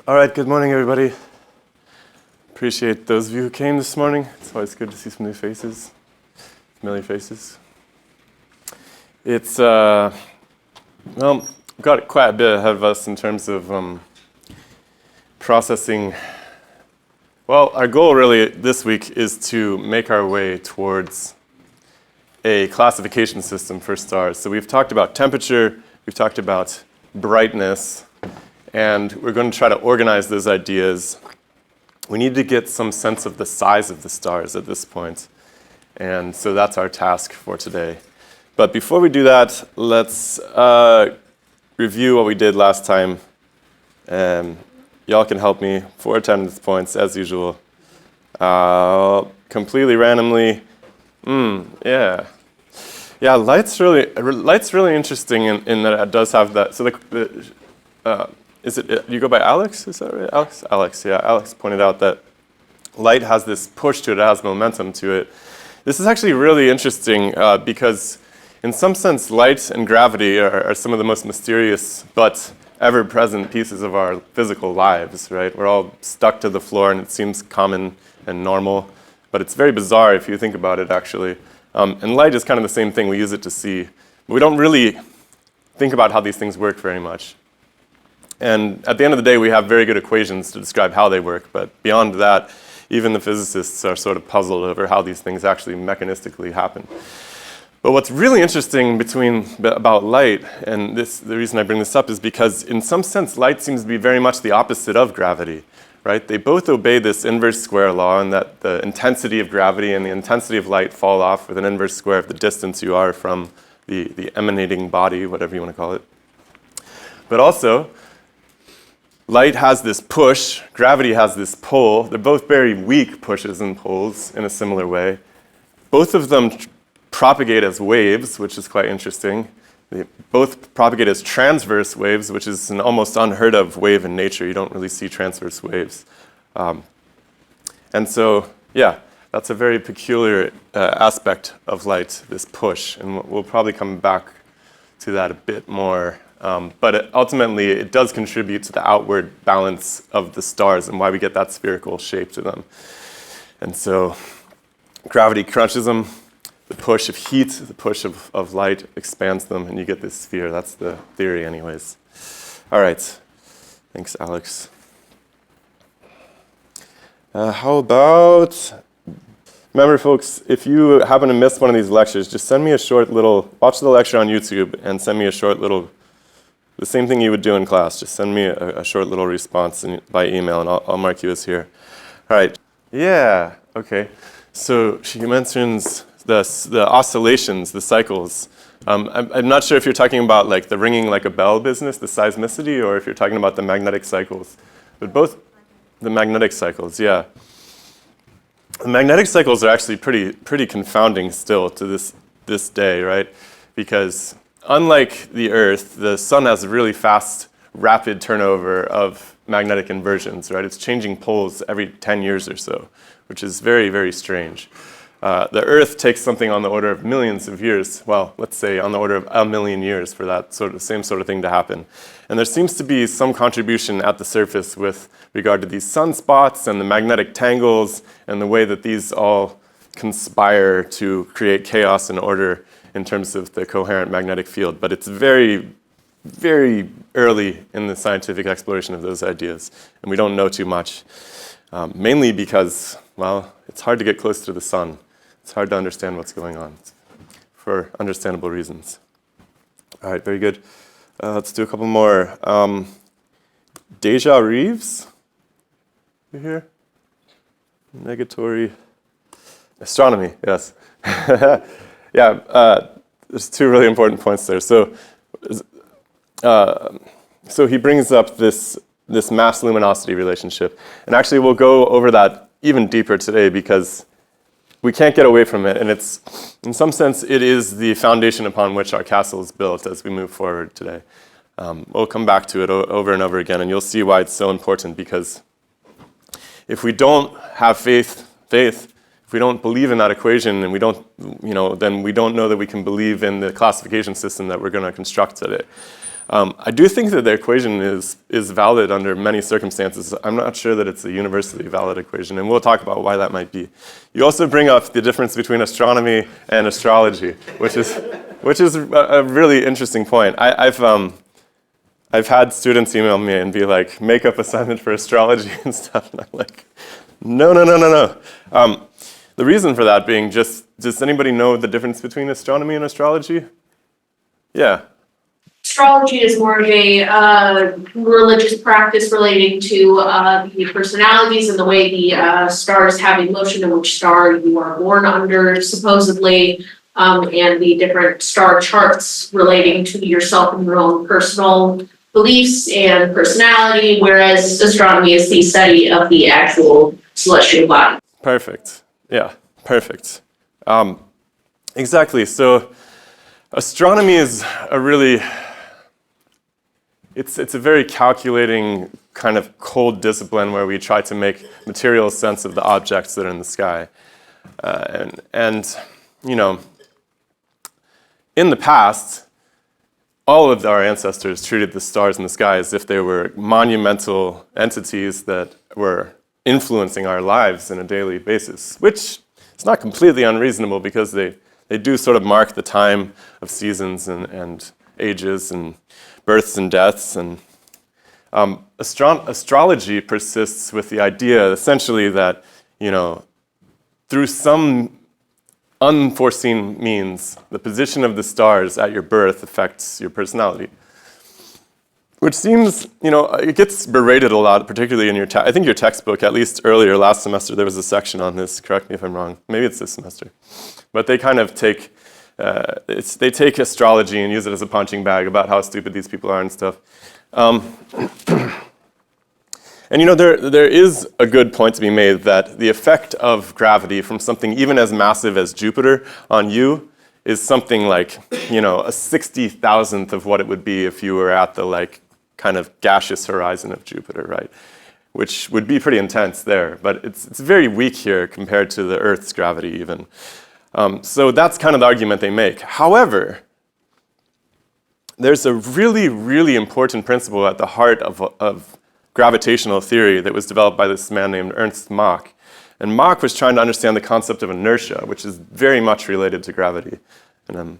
All right, good morning, everybody. Appreciate those of you who came this morning. It's always good to see some new faces, familiar faces. It's, well, we've got quite a bit ahead of us in terms of processing. Well, our goal really this week is to make our way towards a classification system for stars. So we've talked about temperature, we've talked about brightness, and we're going to try to organize those ideas. We need to get some sense of the size of the stars at this point. And so that's our task for today. But before we do that, let's review what we did last time. Y'all can help me. 4 attendance points, as usual. Completely randomly. Yeah. Yeah, light's really interesting in that it does have that. So is it, you go by Alex? Is that right? Alex, yeah. Alex pointed out that light has this push to it, it has momentum to it. This is actually really interesting because in some sense, light and gravity are some of the most mysterious but ever-present pieces of our physical lives, right? We're all stuck to the floor and it seems common and normal, but it's very bizarre if you think about it, actually. And light is kind of the same thing. We use it to see. But we don't really think about how these things work very much. And at the end of the day, we have very good equations to describe how they work. But beyond that, even the physicists are sort of puzzled over how these things actually mechanistically happen. But what's really interesting about light, and the reason I bring this up is because in some sense, light seems to be very much the opposite of gravity, right? They both obey this inverse square law, and that the intensity of gravity and the intensity of light fall off with an inverse square of the distance you are from the emanating body, whatever you want to call it. But also, light has this push, gravity has this pull. They're both very weak pushes and pulls in a similar way. Both of them propagate as waves, which is quite interesting. They both propagate as transverse waves, which is an almost unheard of wave in nature. You don't really see transverse waves. And so, yeah, that's a very peculiar aspect of light, this push. And we'll probably come back to that a bit more. But ultimately, it does contribute to the outward balance of the stars and why we get that spherical shape to them. And so gravity crunches them. The push of heat, the push of light expands them, and you get this sphere. That's the theory anyways. All right. Thanks, Alex. How about, remember folks, if you happen to miss one of these lectures, just send me a short little, watch the lecture on YouTube and send me a short little, the same thing you would do in class. Just send me a short little response by email, and I'll mark you as here. All right. Yeah, okay. So she mentions the oscillations, the cycles. I'm not sure if you're talking about like the ringing like a bell business, the seismicity, or if you're talking about the magnetic cycles. But both the magnetic cycles, yeah. The magnetic cycles are actually pretty confounding still to this day, right? Because unlike the Earth, the sun has a really fast, rapid turnover of magnetic inversions, right? It's changing poles every 10 years or so, which is very, very strange. The Earth takes something on the order of millions of years, well, let's say on the order of 1 million years for that same sort of thing to happen. And there seems to be some contribution at the surface with regard to these sunspots and the magnetic tangles and the way that these all conspire to create chaos and order in terms of the coherent magnetic field. But it's very, very early in the scientific exploration of those ideas, and we don't know too much, mainly because, well, it's hard to get close to the sun. It's hard to understand what's going on for understandable reasons. All right, very good. Let's do a couple more. Deja Reeves, you here? Negatory astronomy, yes. Yeah, there's 2 really important points there. So he brings up this mass-luminosity relationship. And actually, we'll go over that even deeper today because we can't get away from it, and it's, in some sense, it is the foundation upon which our castle is built as we move forward today. We'll come back to it over and over again, and you'll see why it's so important, because if we don't have faith, if we don't believe in that equation, and we don't, then we don't know that we can believe in the classification system that we're going to construct today. I do think that the equation is valid under many circumstances. I'm not sure that it's a universally valid equation, and we'll talk about why that might be. You also bring up the difference between astronomy and astrology, which is a really interesting point. I've had students email me and be like, makeup assignment for astrology and stuff, and I'm like, no. The reason for that being just, does anybody know the difference between astronomy and astrology? Yeah. Astrology is more of a religious practice relating to the personalities and the way the stars have emotion and which star you are born under, supposedly, and the different star charts relating to yourself and your own personal beliefs and personality, whereas astronomy is the study of the actual celestial body. Perfect. Yeah, perfect. Exactly. So astronomy is a really, it's a very calculating kind of cold discipline where we try to make material sense of the objects that are in the sky. And you know, in the past, all of our ancestors treated the stars in the sky as if they were monumental entities that were influencing our lives on a daily basis, which is not completely unreasonable because they do sort of mark the time of seasons and ages and births and deaths. And astrology persists with the idea essentially that, you know, through some unforeseen means, the position of the stars at your birth affects your personality. Which seems, you know, it gets berated a lot, particularly in your, I think your textbook, at least earlier last semester, there was a section on this, correct me if I'm wrong, maybe it's this semester. But they kind of take, they take astrology and use it as a punching bag about how stupid these people are and stuff. And you know, there is a good point to be made that the effect of gravity from something even as massive as Jupiter on you is something like, you know, a 60,000th of what it would be if you were at the like kind of gaseous horizon of Jupiter, right? Which would be pretty intense there, but it's very weak here compared to the Earth's gravity even. So that's kind of the argument they make. However, there's a really, really important principle at the heart of gravitational theory that was developed by this man named Ernst Mach. And Mach was trying to understand the concept of inertia, which is very much related to gravity. And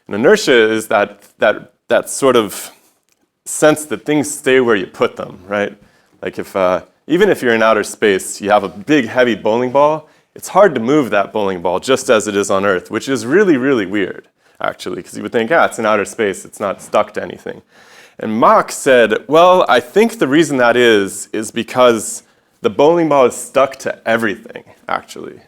inertia is that sort of sense that things stay where you put them, right? Like if even if you're in outer space, you have a big, heavy bowling ball, it's hard to move that bowling ball just as it is on Earth, which is really, really weird, actually, because you would think, it's in outer space, it's not stuck to anything. And Mach said, well, I think the reason that is because the bowling ball is stuck to everything, actually,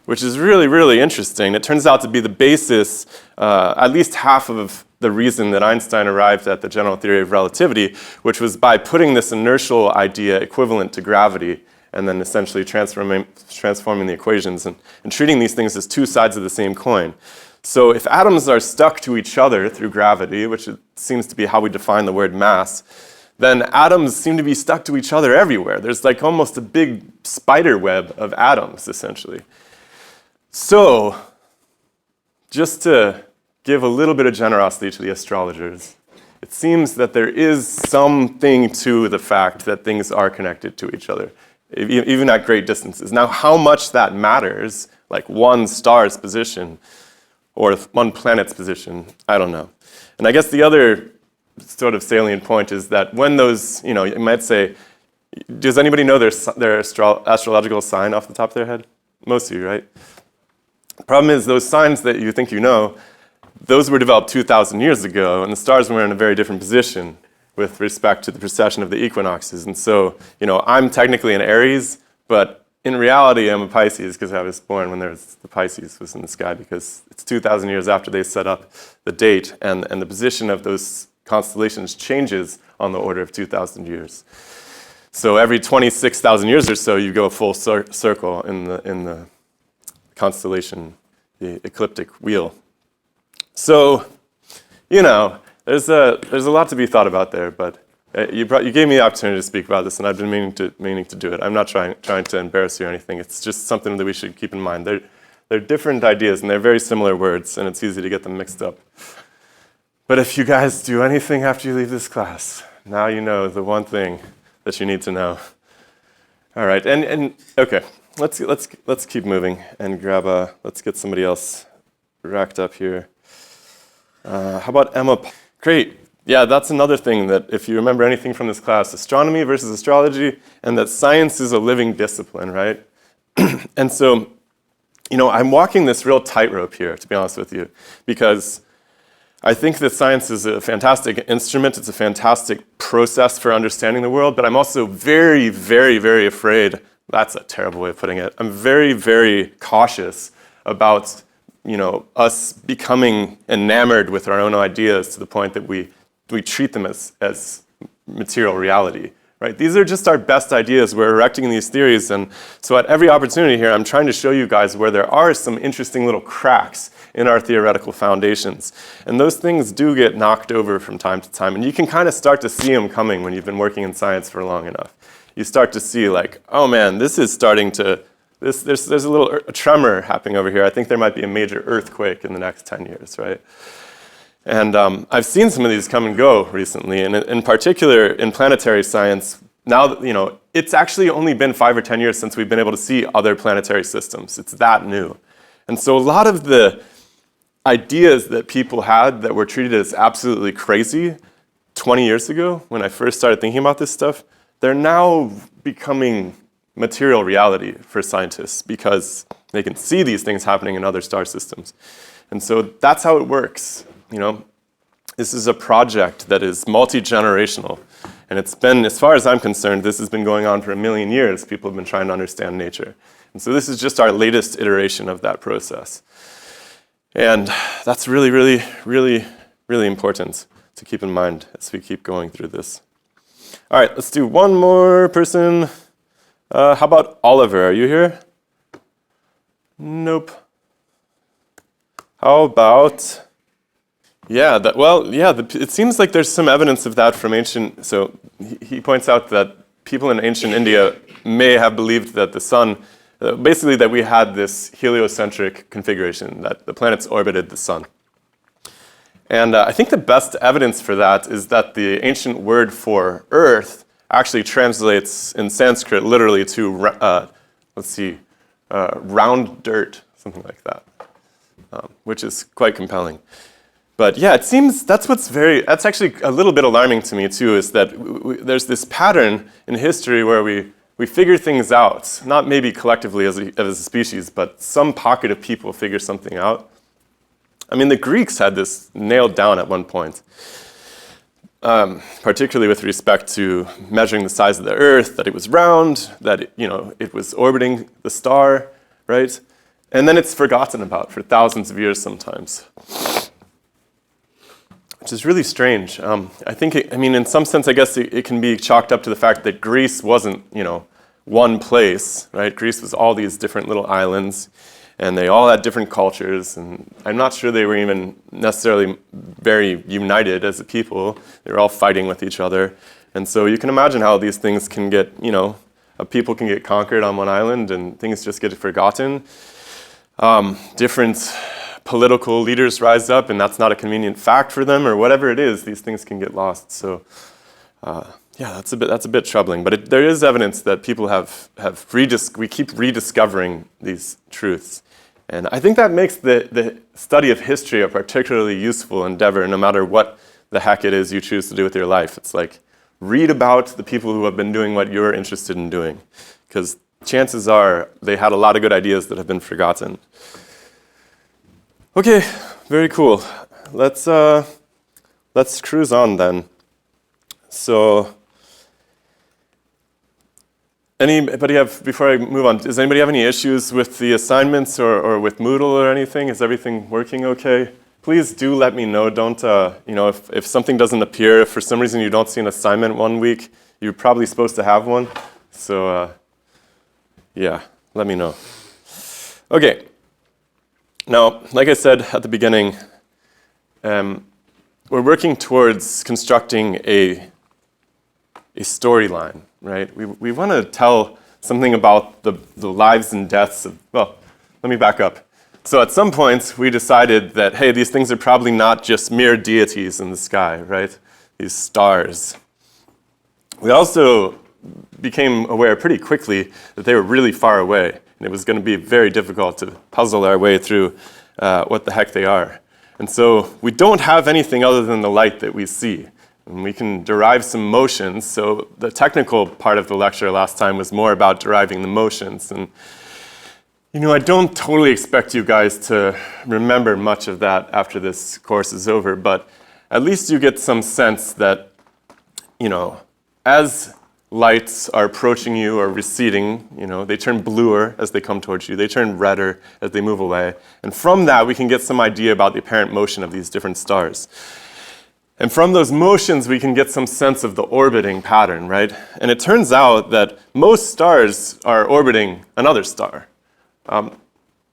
which is really, really interesting. It turns out to be the basis, at least half of the reason that Einstein arrived at the general theory of relativity, which was by putting this inertial idea equivalent to gravity and then essentially transforming the equations and treating these things as two sides of the same coin. So if atoms are stuck to each other through gravity, which it seems to be how we define the word mass, then atoms seem to be stuck to each other everywhere. There's like almost a big spider web of atoms, essentially. So, just to give a little bit of generosity to the astrologers, it seems that there is something to the fact that things are connected to each other, even at great distances. Now, how much that matters, like one star's position, or one planet's position, I don't know. And I guess the other sort of salient point is that when those, you know, you might say, does anybody know their astrological sign off the top of their head? Most of you, right? The problem is those signs that you think you know, those were developed 2,000 years ago, and the stars were in a very different position with respect to the precession of the equinoxes. And so, you know, I'm technically an Aries, but in reality, I'm a Pisces because I was born when the Pisces was in the sky, because it's 2,000 years after they set up the date, and the position of those constellations changes on the order of 2,000 years. So every 26,000 years or so, you go a full circle in the constellation, the ecliptic wheel. So, you know, there's a lot to be thought about there, but you gave me the opportunity to speak about this, and I've been meaning to do it. I'm not trying to embarrass you or anything. It's just something that we should keep in mind. They're different ideas, and they're very similar words, and it's easy to get them mixed up. But if you guys do anything after you leave this class, now you know the one thing that you need to know. All right, and okay, let's keep moving and let's get somebody else racked up here. How about Emma? Great. Yeah, that's another thing that if you remember anything from this class, astronomy versus astrology, and that science is a living discipline, right? And so, I'm walking this real tightrope here, to be honest with you, because I think that science is a fantastic instrument. It's a fantastic process for understanding the world, but I'm also very, very, very afraid. That's a terrible way of putting it. I'm very, very cautious about, us becoming enamored with our own ideas to the point that we treat them as material reality, right? These are just our best ideas. We're erecting these theories, and so at every opportunity here, I'm trying to show you guys where there are some interesting little cracks in our theoretical foundations. And those things do get knocked over from time to time, and you can kind of start to see them coming when you've been working in science for long enough. You start to see like, oh man, this is starting to, there's a little tremor happening over here. I think there might be a major earthquake in the next 10 years, right? And I've seen some of these come and go recently, and in particular in planetary science, now that, it's actually only been 5 or 10 years since we've been able to see other planetary systems. It's that new. And so a lot of the ideas that people had that were treated as absolutely crazy 20 years ago, when I first started thinking about this stuff, they're now becoming material reality for scientists because they can see these things happening in other star systems. And so that's how it works. This is a project that is multi-generational. And it's been, as far as I'm concerned, this has been going on for 1 million years. People have been trying to understand nature. And so this is just our latest iteration of that process. And that's really, really, really, really important to keep in mind as we keep going through this. All right, let's do one more person. How about Oliver? Are you here? Nope. How about, it seems like there's some evidence of that from ancient, so he points out that people in ancient India may have believed that the sun, basically that we had this heliocentric configuration, that the planets orbited the sun. And I think the best evidence for that is that the ancient word for earth actually translates in Sanskrit literally to, round dirt, something like that, which is quite compelling. But yeah, it seems that's actually a little bit alarming to me too, is that there's this pattern in history where we figure things out, not maybe collectively as a species, but some pocket of people figure something out. I mean, the Greeks had this nailed down at one point, particularly with respect to measuring the size of the Earth, that it was round, that it was orbiting the star, right? And then it's forgotten about for thousands of years sometimes, which is really strange. I think, in some sense, I guess it can be chalked up to the fact that Greece wasn't, one place, right? Greece was all these different little islands, and they all had different cultures, and I'm not sure they were even necessarily very united as a people. They were all fighting with each other. And so you can imagine how these things can get, a people can get conquered on one island and things just get forgotten. Different political leaders rise up, and that's not a convenient fact for them, or whatever it is, these things can get lost. So that's a bit troubling. But there is evidence that people we keep rediscovering these truths. And I think that makes the study of history a particularly useful endeavor, no matter what the heck it is you choose to do with your life. It's like, read about the people who have been doing what you're interested in doing, because chances are they had a lot of good ideas that have been forgotten. Okay, very cool. Let's cruise on then. So, before I move on, does anybody have any issues with the assignments or with Moodle or anything? Is everything working okay? Please do let me know. Don't, if something doesn't appear, if for some reason you don't see an assignment one week, you're probably supposed to have one. So, let me know. Okay. Now, like I said at the beginning, we're working towards constructing a storyline, right? We want to tell something about the lives and deaths of, let me back up. So at some point, we decided that, hey, these things are probably not just mere deities in the sky, right? These stars. We also became aware pretty quickly that they were really far away, and it was going to be very difficult to puzzle our way through what the heck they are. And so we don't have anything other than the light that we see. And we can derive some motions. So the technical part of the lecture last time was more about deriving the motions. And I don't totally expect you guys to remember much of that after this course is over, but at least you get some sense that, as lights are approaching you or receding, they turn bluer as they come towards you. They turn redder as they move away. And from that, we can get some idea about the apparent motion of these different stars. And from those motions, we can get some sense of the orbiting pattern, right? And it turns out that most stars are orbiting another star.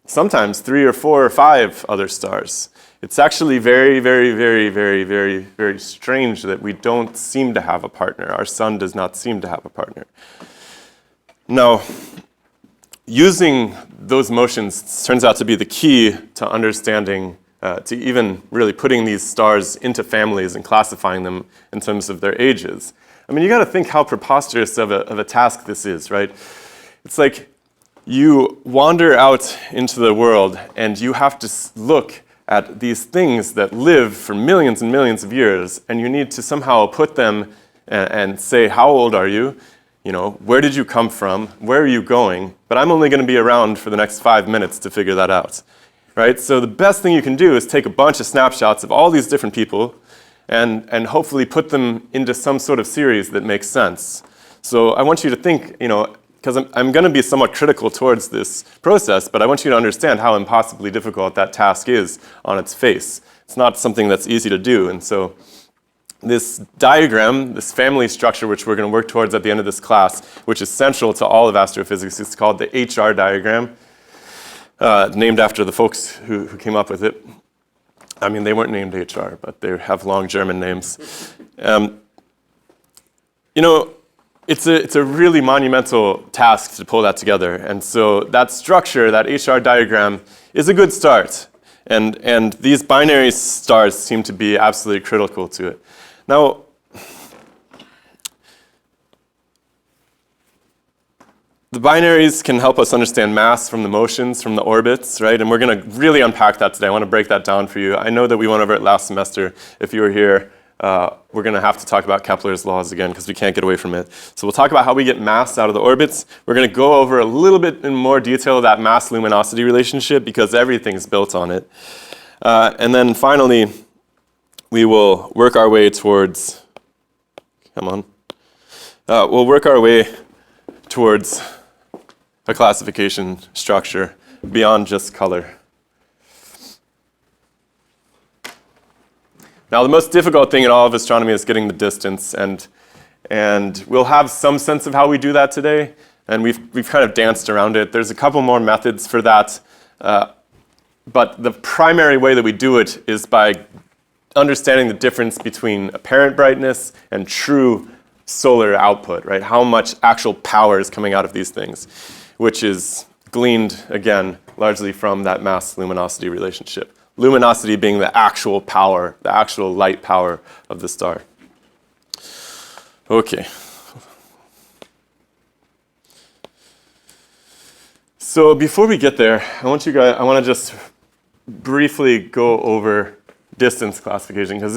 Sometimes 3 or 4 or 5 other stars. It's actually very, very, very, very, very, very strange that we don't seem to have a partner. Our sun does not seem to have a partner. Now, using those motions turns out to be the key to understanding, to even really putting these stars into families and classifying them in terms of their ages. I mean, you got to think how preposterous of a task this is, right? It's like you wander out into the world and you have to look at these things that live for millions and millions of years, and you need to somehow put them and say, how old are you? Where did you come from? Where are you going? But I'm only going to be around for the next 5 minutes to figure that out, right? So the best thing you can do is take a bunch of snapshots of all these different people and hopefully put them into some sort of series that makes sense. So I want you to think, because I'm going to be somewhat critical towards this process, but I want you to understand how impossibly difficult that task is on its face. It's not something that's easy to do. And so this diagram, this family structure, which we're going to work towards at the end of this class, which is central to all of astrophysics, is called the HR diagram, named after the folks who came up with it. I mean, they weren't named HR, but they have long German names. It's a really monumental task to pull that together. And so that structure, that HR diagram, is a good start. And these binary stars seem to be absolutely critical to it. Now, the binaries can help us understand mass from the motions, from the orbits, right? And we're going to really unpack that today. I want to break that down for you. I know that we went over it last semester. If you were here, we're going to have to talk about Kepler's laws again because we can't get away from it. So we'll talk about how we get mass out of the orbits. We're going to go over a little bit in more detail that mass-luminosity relationship because everything's built on it. And then finally, we will work our way towards, we'll work our way towards a classification structure beyond just color. Now, the most difficult thing in all of astronomy is getting the distance, and we'll have some sense of how we do that today, and we've kind of danced around it. There's a couple more methods for that, but the primary way that we do it is by understanding the difference between apparent brightness and true solar output, right? How much actual power is coming out of these things, which is gleaned, again, largely from that mass-luminosity relationship. Luminosity being the actual power, the actual light power of the star. Okay. So before we get there, I want to just briefly go over distance classification because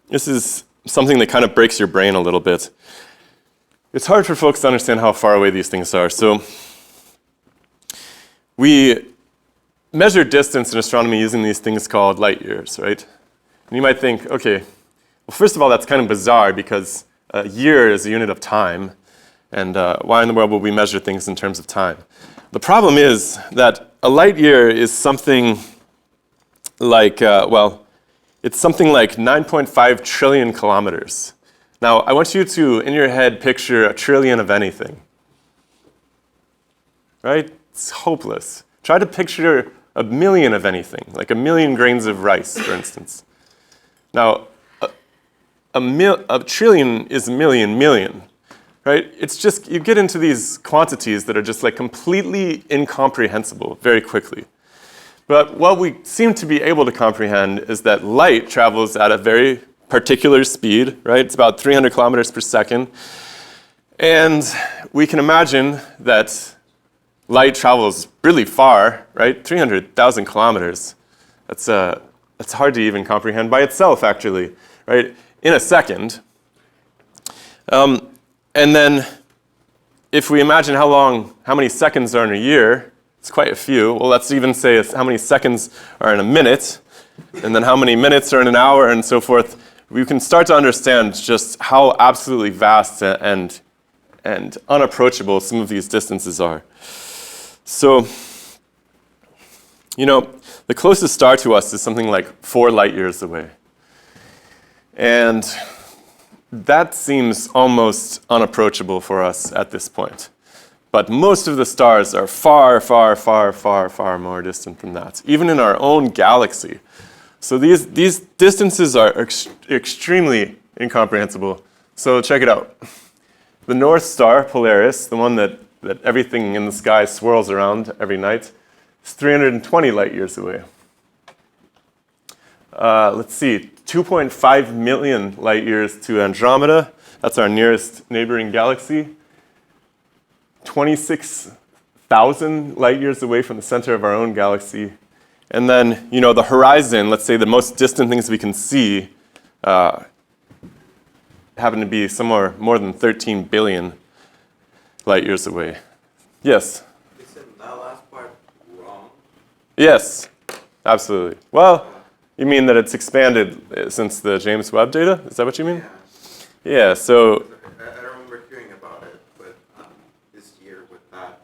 this is something that kind of breaks your brain a little bit. It's hard for folks to understand how far away these things are. So we measure distance in astronomy using these things called light years, right? And you might think, okay, well, first of all, that's kind of bizarre because a year is a unit of time, and why in the world would we measure things in terms of time? The problem is that a light year is something like, it's something like 9.5 trillion kilometers. Now, I want you to, in your head, picture a trillion of anything, right? It's hopeless. Try to picture a million of anything, like a million grains of rice, for instance. Now, a trillion is a million, right? It's just, you get into these quantities that are just like completely incomprehensible very quickly. But what we seem to be able to comprehend is that light travels at a very particular speed, right? It's about 300 kilometers per second. And we can imagine that light travels really far, right? 300,000 kilometers. That's hard to even comprehend by itself, actually, right? In a second. And then if we imagine how many seconds are in a year, it's quite a few. Well, let's even say how many seconds are in a minute, and then how many minutes are in an hour, and so forth. We can start to understand just how absolutely vast and unapproachable some of these distances are. So, the closest star to us is something like 4 light years away. And that seems almost unapproachable for us at this point. But most of the stars are far, far, far, far, far more distant than that, even in our own galaxy. So these distances are extremely incomprehensible. So check it out. The North Star, Polaris, the one that everything in the sky swirls around every night, is 320 light years away. Let's see, 2.5 million light years to Andromeda. That's our nearest neighboring galaxy. 26,000 light years away from the center of our own galaxy. And then, the horizon, let's say the most distant things we can see, happen to be somewhere more than 13 billion light years away. Yes? You said that last part wrong? Yes, absolutely. Well, you mean that it's expanded since the James Webb data? Is that what you mean? Yeah, so... I remember hearing about it, but this year with that,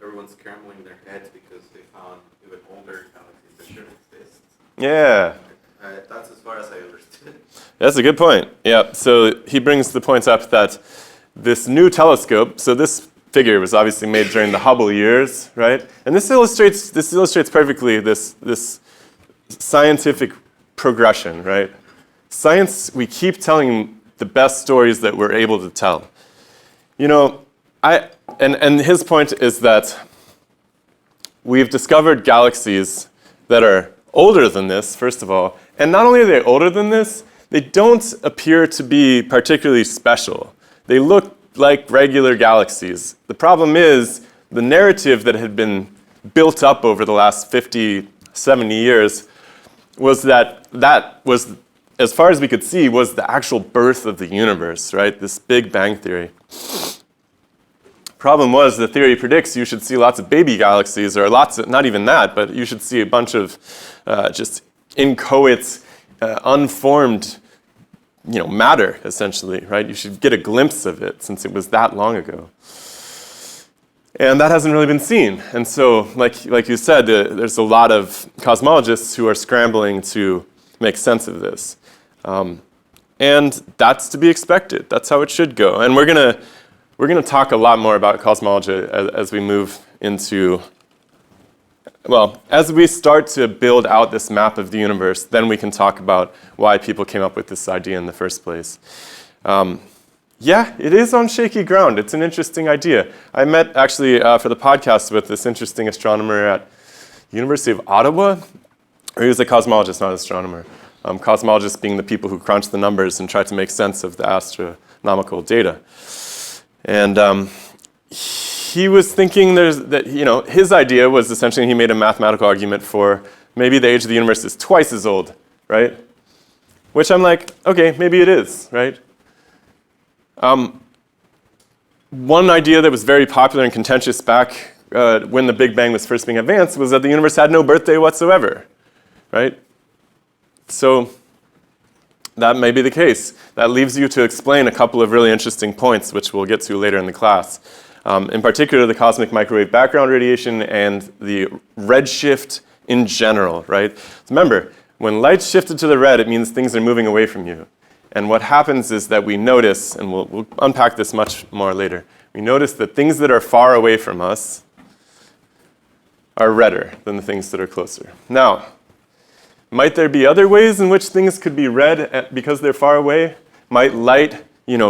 everyone's scrambling their heads because they found even older galaxies that shouldn't exist. Yeah. That's as far as I understood. That's a good point. Yeah, so he brings the point up that this new telescope, so this figure was obviously made during the Hubble years, right? And this illustrates perfectly this scientific progression, right? Science, we keep telling the best stories that we're able to tell. And his point is that we've discovered galaxies that are older than this, first of all, and not only are they older than this, they don't appear to be particularly special. They look like regular galaxies. The problem is the narrative that had been built up over the last 50, 70 years was that was, as far as we could see, was the actual birth of the universe, right? This Big Bang theory. Problem was, the theory predicts you should see lots of baby galaxies, or lots of, not even that, but you should see a bunch of just inchoate, unformed, matter, essentially, right? You should get a glimpse of it since it was that long ago. And that hasn't really been seen. And so, like you said, there's a lot of cosmologists who are scrambling to make sense of this. And that's to be expected. That's how it should go. And we're gonna talk a lot more about cosmology as we move into, as we start to build out this map of the universe, then we can talk about why people came up with this idea in the first place. Yeah, it is on shaky ground. It's an interesting idea. I met, actually, for the podcast with this interesting astronomer at the University of Ottawa. Or he was a cosmologist, not an astronomer. Cosmologists being the people who crunch the numbers and try to make sense of the astronomical data. And he was thinking his idea was essentially, he made a mathematical argument for maybe the age of the universe is twice as old, right? Which I'm like, okay, maybe it is, right? One idea that was very popular and contentious back when the Big Bang was first being advanced was that the universe had no birthday whatsoever, right? So that may be the case. That leaves you to explain a couple of really interesting points, which we'll get to later in the class. In particular, the cosmic microwave background radiation and the redshift in general, right? Remember, when light's shifted to the red, it means things are moving away from you. And what happens is that we notice, and we'll unpack this much more later, we notice that things that are far away from us are redder than the things that are closer. Now, might there be other ways in which things could be red because they're far away? Might light,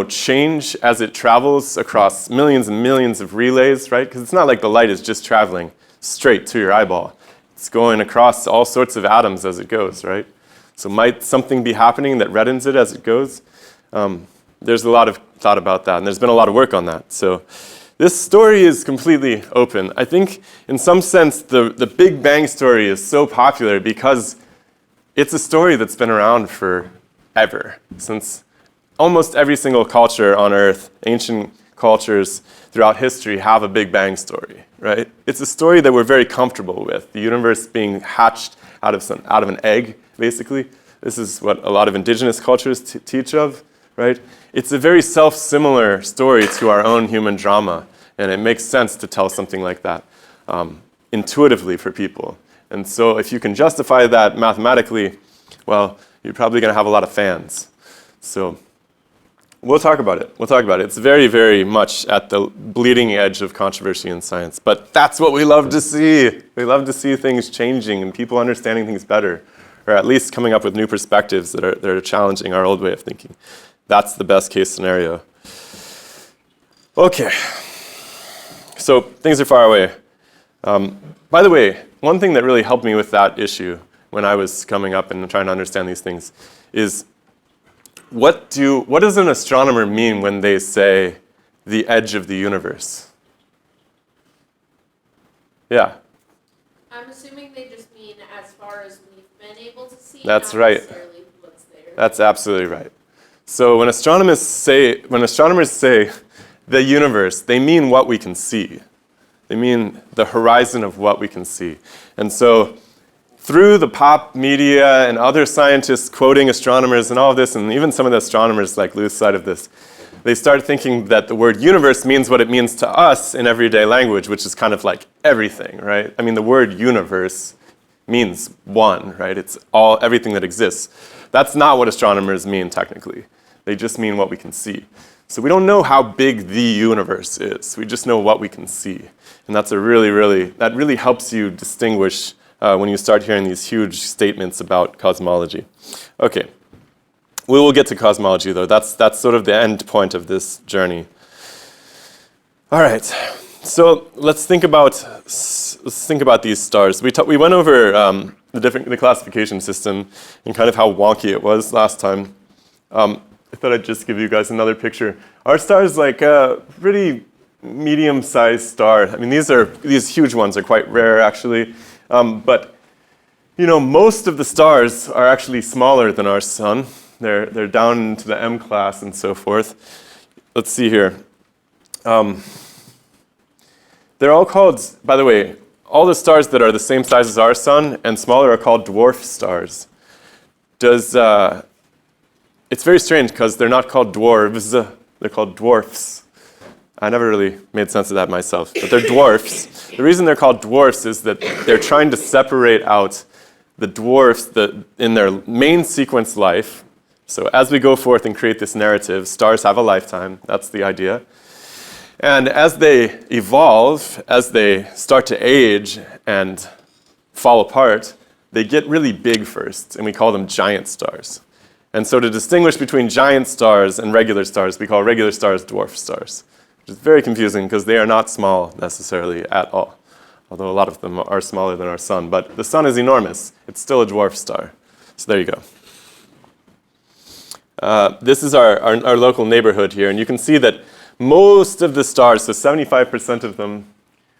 change as it travels across millions and millions of relays, right? Because it's not like the light is just traveling straight to your eyeball. It's going across all sorts of atoms as it goes, right? So might something be happening that reddens it as it goes? There's a lot of thought about that, and there's been a lot of work on that. So this story is completely open. I think in some sense the Big Bang story is so popular because it's a story that's been around forever, since almost every single culture on Earth, ancient cultures throughout history, have a Big Bang story, right? It's a story that we're very comfortable with, the universe being hatched out of an egg, basically. This is what a lot of indigenous cultures teach of, right? It's a very self-similar story to our own human drama, and it makes sense to tell something like that intuitively for people. And so if you can justify that mathematically, well, you're probably going to have a lot of fans. So we'll talk about it. It's very, very much at the bleeding edge of controversy in science. But that's what we love to see. We love to see things changing and people understanding things better, or at least coming up with new perspectives that are challenging our old way of thinking. That's the best case scenario. Okay. So things are far away. By the way, one thing that really helped me with that issue when I was coming up and trying to understand these things is what does an astronomer mean when they say the edge of the universe? Yeah. I'm assuming they just mean as far as we've been able to see. That's not right. necessarily what's there. That's absolutely right. So when astronomers say the universe, they mean what we can see. They mean the horizon of what we can see. And so through the pop media and other scientists quoting astronomers and all of this, and even some of the astronomers like lose sight of this, they start thinking that the word universe means what it means to us in everyday language, which is kind of like everything, right? I mean, the word universe means one, right? It's everything that exists. That's not what astronomers mean technically. They just mean what we can see. So we don't know how big the universe is. We just know what we can see. And that's that really helps you distinguish when you start hearing these huge statements about cosmology. Okay, we will get to cosmology though. That's sort of the end point of this journey. All right, so let's think about these stars. We went over the classification system and kind of how wonky it was last time. I thought I'd just give you guys another picture. Our star is like a pretty medium-sized star. I mean, these huge ones are quite rare actually. But you know, most of the stars are actually smaller than our sun. They're down into the M class and so forth. Let's see here. They're all called, by the way, all the stars that are the same size as our sun and smaller are called dwarf stars. It's very strange because they're not called dwarves, they're called dwarfs. I never really made sense of that myself, but they're dwarfs. The reason they're called dwarfs is that they're trying to separate out the dwarfs in their main sequence life. So as we go forth and create this narrative, stars have a lifetime, that's the idea. And as they evolve, as they start to age and fall apart, they get really big first, and we call them giant stars. And so to distinguish between giant stars and regular stars, we call regular stars dwarf stars, which is very confusing because they are not small necessarily at all, although a lot of them are smaller than our sun. But the sun is enormous. It's still a dwarf star. So there you go. This is our local neighborhood here, and you can see that most of the stars, so 75% of them,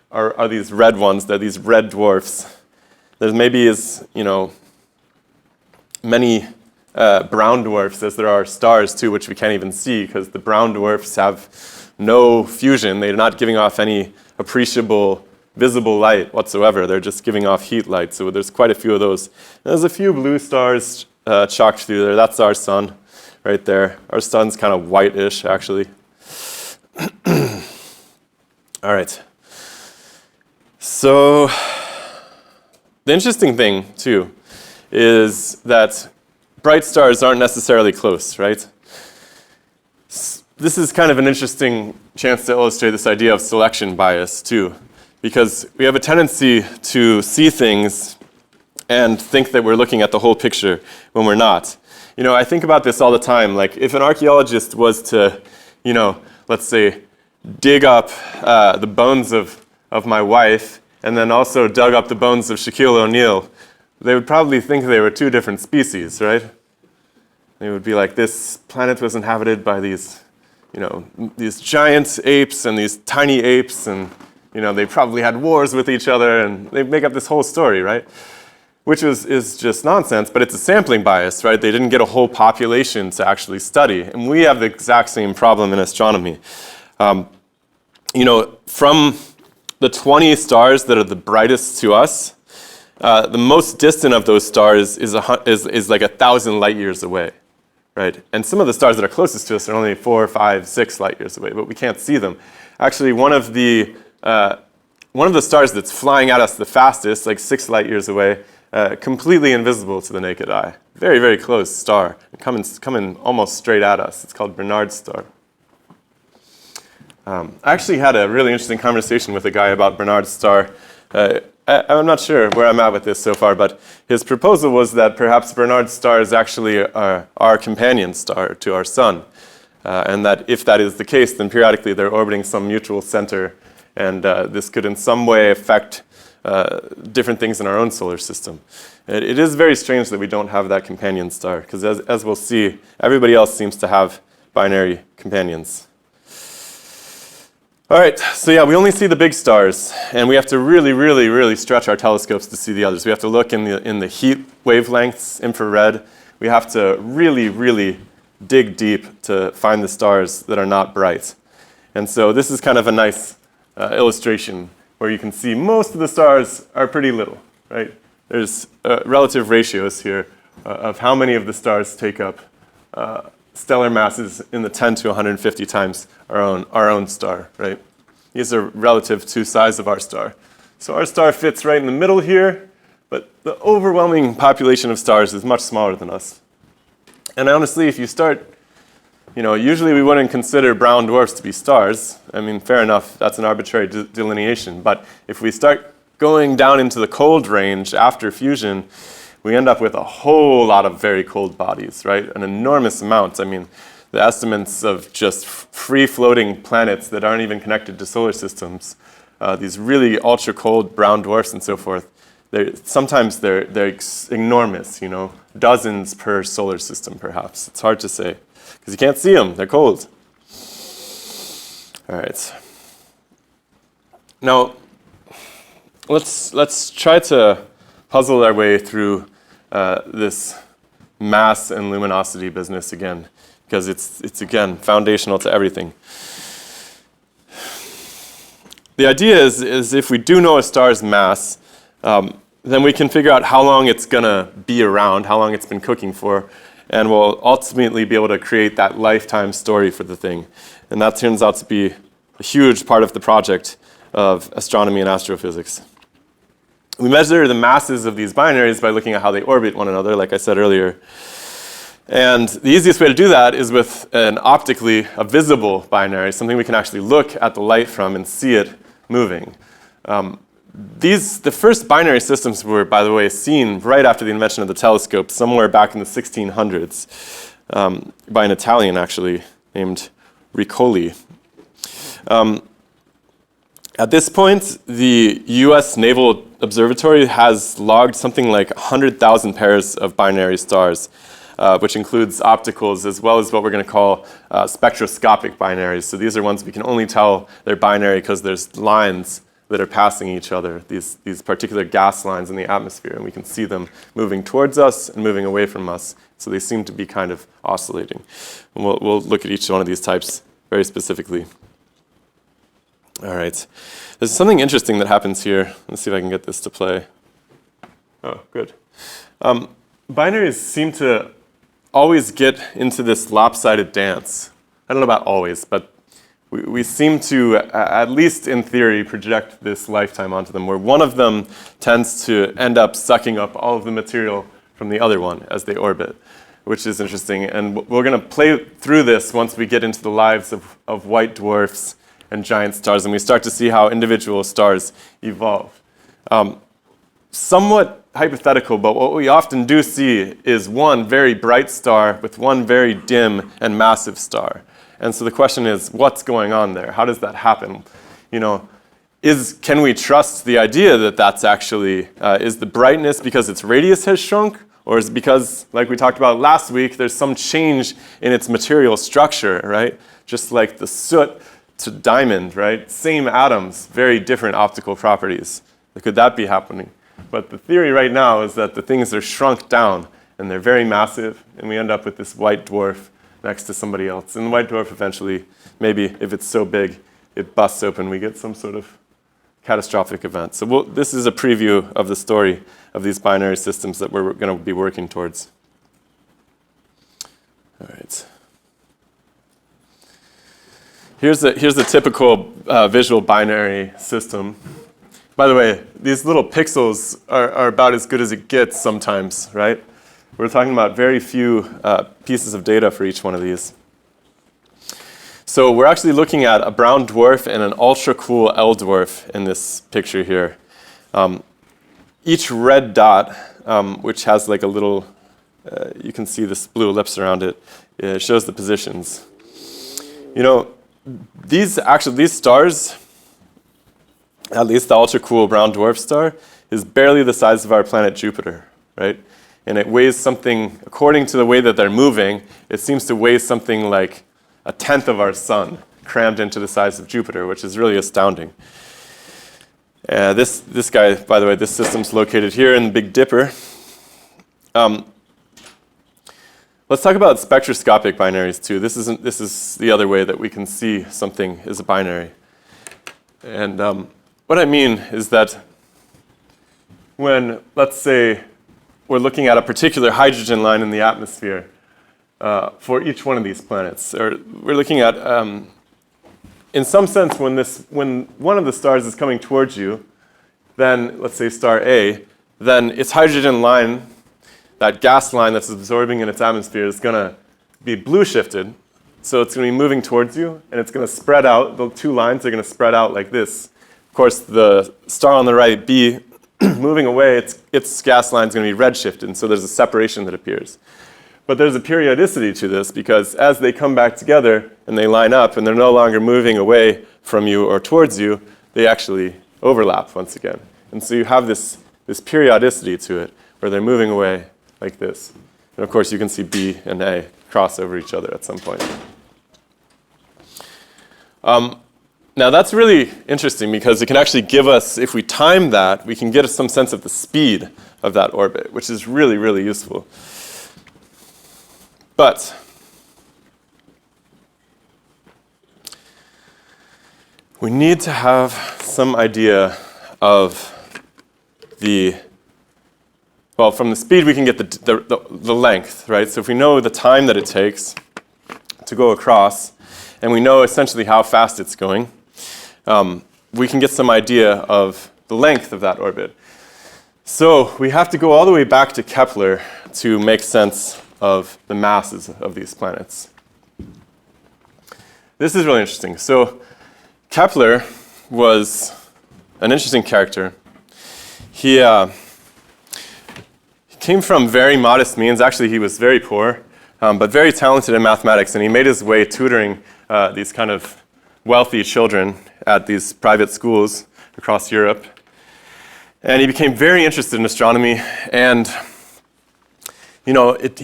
are these red ones. They're these red dwarfs. There's maybe many brown dwarfs as there are stars too, which we can't even see because the brown dwarfs have no fusion. They're not giving off any appreciable visible light whatsoever. They're just giving off heat light. So there's quite a few of those. There's a few blue stars chalked through there. That's our sun right there. Our sun's kind of whitish actually. All right. So the interesting thing too is that bright stars aren't necessarily close, right? This is kind of an interesting chance to illustrate this idea of selection bias too, because we have a tendency to see things and think that we're looking at the whole picture when we're not. You know, I think about this all the time. Like if an archaeologist was to, let's say, dig up the bones of my wife and then also dug up the bones of Shaquille O'Neal, they would probably think they were two different species, right? They would be like, this planet was inhabited by these, these giant apes and these tiny apes, and, they probably had wars with each other, and they make up this whole story, right? Which is just nonsense, but it's a sampling bias, right? They didn't get a whole population to actually study, and we have the exact same problem in astronomy. From the 20 stars that are the brightest to us, the most distant of those stars is like 1,000 light years away, right? And some of the stars that are closest to us are only 4, 5, 6 light years away, but we can't see them. Actually, one of the stars that's flying at us the fastest, like 6 light years away, completely invisible to the naked eye. Very, very close star, coming almost straight at us. It's called Bernard's star. I actually had a really interesting conversation with a guy about Bernard's star. I'm not sure where I'm at with this so far, but his proposal was that perhaps Bernard's star is actually our companion star to our sun, and that if that is the case, then periodically they're orbiting some mutual center, and this could in some way affect different things in our own solar system. It is very strange that we don't have that companion star, because as we'll see, everybody else seems to have binary companions. All right, so yeah, we only see the big stars, and we have to really, really, really stretch our telescopes to see the others. We have to look in the heat wavelengths, infrared. We have to really, really dig deep to find the stars that are not bright. And so this is kind of a nice illustration where you can see most of the stars are pretty little, right? There's relative ratios here of how many of the stars take up stellar masses in the 10 to 150 times our own star, right? These are relative to size of our star. So our star fits right in the middle here, but the overwhelming population of stars is much smaller than us. And honestly, if you start, usually we wouldn't consider brown dwarfs to be stars. I mean, fair enough, that's an arbitrary delineation. But if we start going down into the cold range after fusion, we end up with a whole lot of very cold bodies, right? An enormous amount. I mean, the estimates of just free-floating planets that aren't even connected to solar systems, these really ultra-cold brown dwarfs and so forth, sometimes they're enormous, dozens per solar system perhaps. It's hard to say, because you can't see them, they're cold. All right. Now, let's try to puzzle our way through this mass and luminosity business again, because it's again foundational to everything. The idea is if we do know a star's mass, then we can figure out how long it's going to be around, how long it's been cooking for, and we'll ultimately be able to create that lifetime story for the thing. And that turns out to be a huge part of the project of astronomy and astrophysics. We measure the masses of these binaries by looking at how they orbit one another, like I said earlier. And the easiest way to do that is with a visible binary, something we can actually look at the light from and see it moving. The first binary systems were, by the way, seen right after the invention of the telescope, somewhere back in the 1600s, by an Italian, actually, named Riccoli. At this point, the US Naval Observatory has logged something like 100,000 pairs of binary stars, which includes opticals as well as what we're going to call spectroscopic binaries. So these are ones we can only tell they're binary because there's lines that are passing each other, these particular gas lines in the atmosphere, and we can see them moving towards us and moving away from us. So they seem to be kind of oscillating. And we'll look at each one of these types very specifically. All right. There's something interesting that happens here. Let's see if I can get this to play. Oh, good. Binaries seem to always get into this lopsided dance. I don't know about always, but we seem to, at least in theory, project this lifetime onto them, where one of them tends to end up sucking up all of the material from the other one as they orbit, which is interesting. And we're going to play through this once we get into the lives of white dwarfs and giant stars, and we start to see how individual stars evolve. Somewhat hypothetical, but what we often do see is one very bright star with one very dim and massive star. And so the question is, what's going on there? How does that happen? can we trust the idea that that's actually, is the brightness because its radius has shrunk? Or is it because, like we talked about last week, there's some change in its material structure, right? Just like the soot to diamond, right? Same atoms, very different optical properties. Could that be happening? But the theory right now is that the things are shrunk down, and they're very massive, and we end up with this white dwarf next to somebody else. And the white dwarf eventually, maybe if it's so big, it busts open, we get some sort of catastrophic event. So this is a preview of the story of these binary systems that we're going to be working towards. All right. Here's a typical visual binary system. By the way, these little pixels are about as good as it gets sometimes, right? We're talking about very few pieces of data for each one of these. So we're actually looking at a brown dwarf and an ultra-cool L dwarf in this picture here. Each red dot, which has like a little, you can see this blue ellipse around it, shows the positions. You know, these stars, at least the ultra-cool brown dwarf star, is barely the size of our planet Jupiter, right? And it weighs something, according to the way that they're moving, it seems to weigh something like 1/10 of our sun crammed into the size of Jupiter, which is really astounding. This guy, by the way, this system's located here in the Big Dipper. Let's talk about spectroscopic binaries too. This is the other way that we can see something is a binary. And what I mean is that when, let's say, we're looking at a particular hydrogen line in the atmosphere, for each one of these planets. Or we're looking at, in some sense, when one of the stars is coming towards you, then let's say star A, then its hydrogen line, that gas line that's absorbing in its atmosphere, is going to be blue shifted. So it's going to be moving towards you, and it's going to spread out. The two lines are going to spread out like this. Of course, the star on the right, B, moving away, its gas line is going to be red shifted, and so there's a separation that appears. But there's a periodicity to this because as they come back together and they line up and they're no longer moving away from you or towards you, they actually overlap once again. And so you have this periodicity to it where they're moving away like this. And of course you can see B and A cross over each other at some point. Now that's really interesting because it can actually give us, if we time that, we can get some sense of the speed of that orbit, which is really, really useful. But we need to have some idea of from the speed we can get the length, right? So if we know the time that it takes to go across, and we know essentially how fast it's going, we can get some idea of the length of that orbit. So we have to go all the way back to Kepler to make sense of the masses of these planets. This is really interesting. So Kepler was an interesting character. He came from very modest means. Actually, he was very poor, but very talented in mathematics, and he made his way tutoring these kind of wealthy children at these private schools across Europe. And he became very interested in astronomy, and he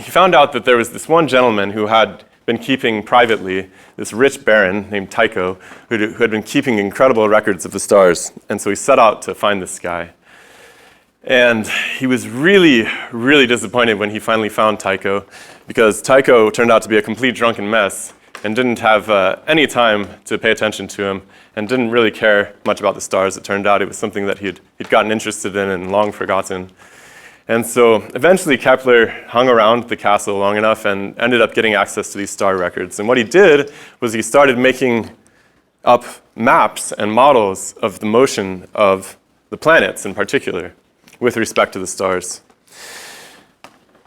found out that there was this one gentleman who had been keeping privately, this rich baron named Tycho, who had been keeping incredible records of the stars. And so he set out to find this guy. And he was really, really disappointed when he finally found Tycho, because Tycho turned out to be a complete drunken mess and didn't have any time to pay attention to him and didn't really care much about the stars. It turned out it was something that he'd gotten interested in and long forgotten. And so eventually Kepler hung around the castle long enough and ended up getting access to these star records. And what he did was he started making up maps and models of the motion of the planets in particular with respect to the stars.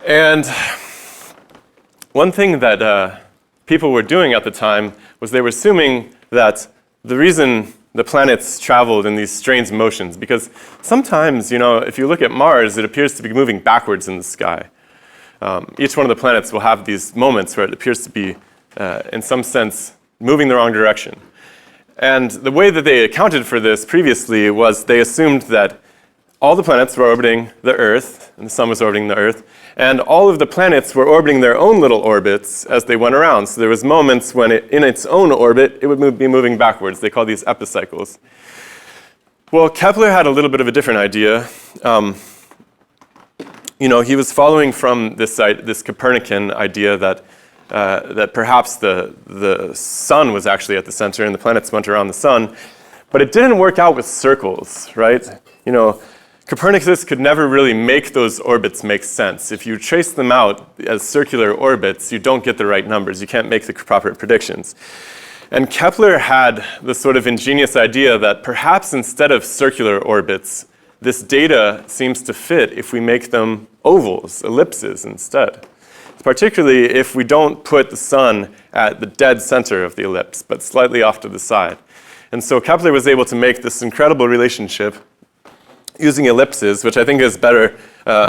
And one thing that people were doing at the time was they were assuming that the reason the planets traveled in these strange motions, because sometimes, if you look at Mars, it appears to be moving backwards in the sky. Each one of the planets will have these moments where it appears to be, in some sense, moving the wrong direction. And the way that they accounted for this previously was they assumed that all the planets were orbiting the Earth, and the sun was orbiting the Earth, and all of the planets were orbiting their own little orbits as they went around. So there was moments when in its own orbit, it would be moving backwards. They call these epicycles. Well, Kepler had a little bit of a different idea. He was following from this Copernican idea that perhaps the sun was actually at the center and the planets went around the sun, but it didn't work out with circles, right? Copernicus could never really make those orbits make sense. If you trace them out as circular orbits, you don't get the right numbers. You can't make the proper predictions. And Kepler had this sort of ingenious idea that perhaps instead of circular orbits, this data seems to fit if we make them ovals, ellipses instead. Particularly if we don't put the sun at the dead center of the ellipse, but slightly off to the side. And so Kepler was able to make this incredible relationship using ellipses, which I think is better,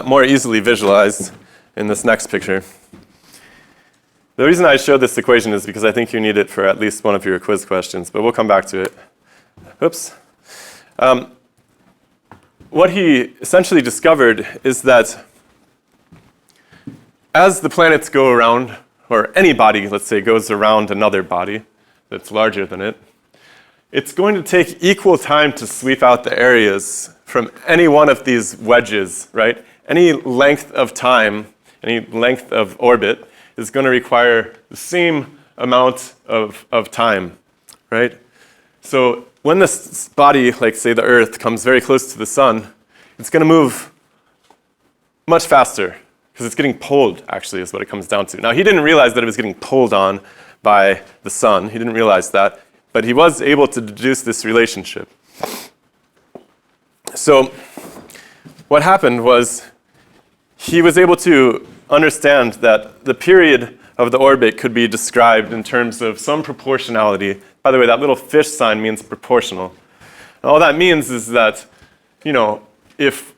more easily visualized in this next picture. The reason I showed this equation is because I think you need it for at least one of your quiz questions, but we'll come back to it. Oops. What he essentially discovered is that as the planets go around, or any body, let's say, goes around another body that's larger than it, it's going to take equal time to sweep out the areas from any one of these wedges, right? Any length of time, any length of orbit is going to require the same amount of time, right? So when this body, like say the Earth, comes very close to the sun, it's going to move much faster because it's getting pulled, actually, is what it comes down to. Now, he didn't realize that it was getting pulled on by the sun. He didn't realize that, but he was able to deduce this relationship. So what happened was he was able to understand that the period of the orbit could be described in terms of some proportionality. By the way, that little fish sign means proportional. And all that means is that, if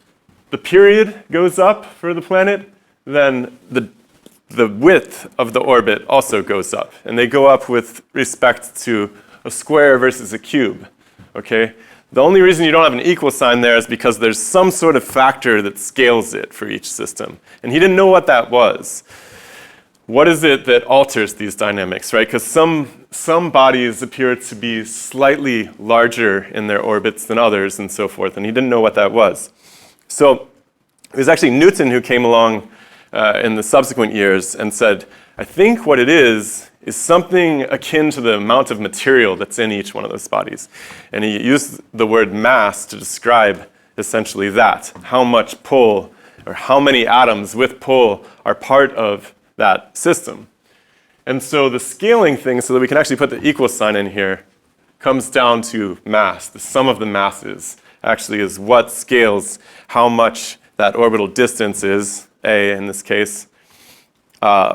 the period goes up for the planet, then the width of the orbit also goes up. And they go up with respect to a square versus a cube, okay? The only reason you don't have an equal sign there is because there's some sort of factor that scales it for each system. And he didn't know what that was. What is it that alters these dynamics, right? Because some bodies appear to be slightly larger in their orbits than others and so forth, and he didn't know what that was. So it was actually Newton who came along in the subsequent years and said, I think what it is something akin to the amount of material that's in each one of those bodies. And he used the word mass to describe essentially that, how much pull or how many atoms with pull are part of that system. And so the scaling thing, so that we can actually put the equal sign in here, comes down to mass. The sum of the masses actually is what scales how much that orbital distance is, a in this case,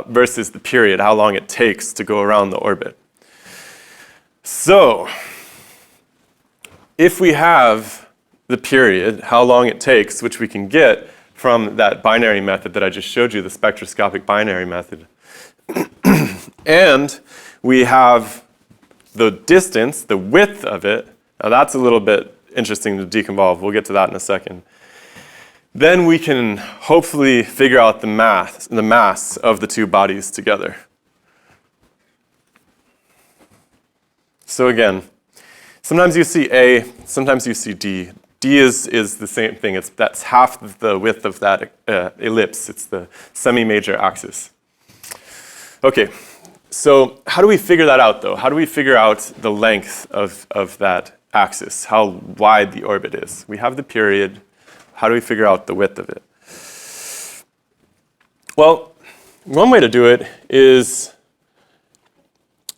versus the period, how long it takes to go around the orbit. So, if we have the period, how long it takes, which we can get from that binary method that I just showed you, the spectroscopic binary method, and we have the distance, the width of it, now that's a little bit interesting to deconvolve. We'll get to that in a second. Then we can hopefully figure out the mass of the two bodies together. So again, sometimes you see A, sometimes you see D. D is the same thing. That's half the width of that ellipse. It's the semi-major axis. Okay, so how do we figure that out, though? How do we figure out the length of that axis, how wide the orbit is? We have the period. How do we figure out the width of it? Well, one way to do it is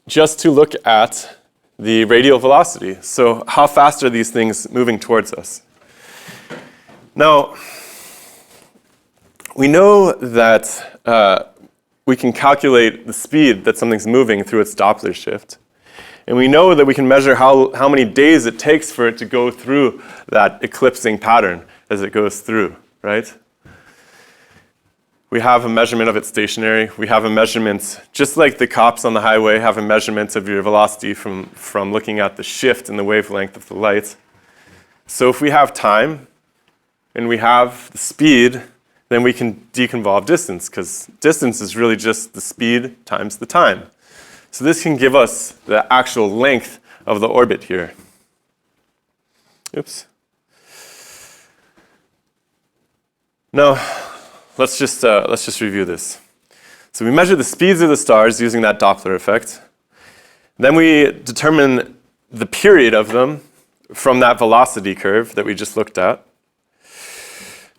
just to look at the radial velocity. So how fast are these things moving towards us? Now, we know that we can calculate the speed that something's moving through its Doppler shift. And we know that we can measure how many days it takes for it to go through that eclipsing pattern as it goes through, right? We have a measurement of it stationary. We have a measurement, just like the cops on the highway have a measurement of your velocity from looking at the shift in the wavelength of the light. So if we have time and we have the speed, then we can deconvolve distance, because distance is really just the speed times the time. So this can give us the actual length of the orbit here. Oops. Now, let's just review this. So we measure the speeds of the stars using that Doppler effect. Then we determine the period of them from that velocity curve that we just looked at.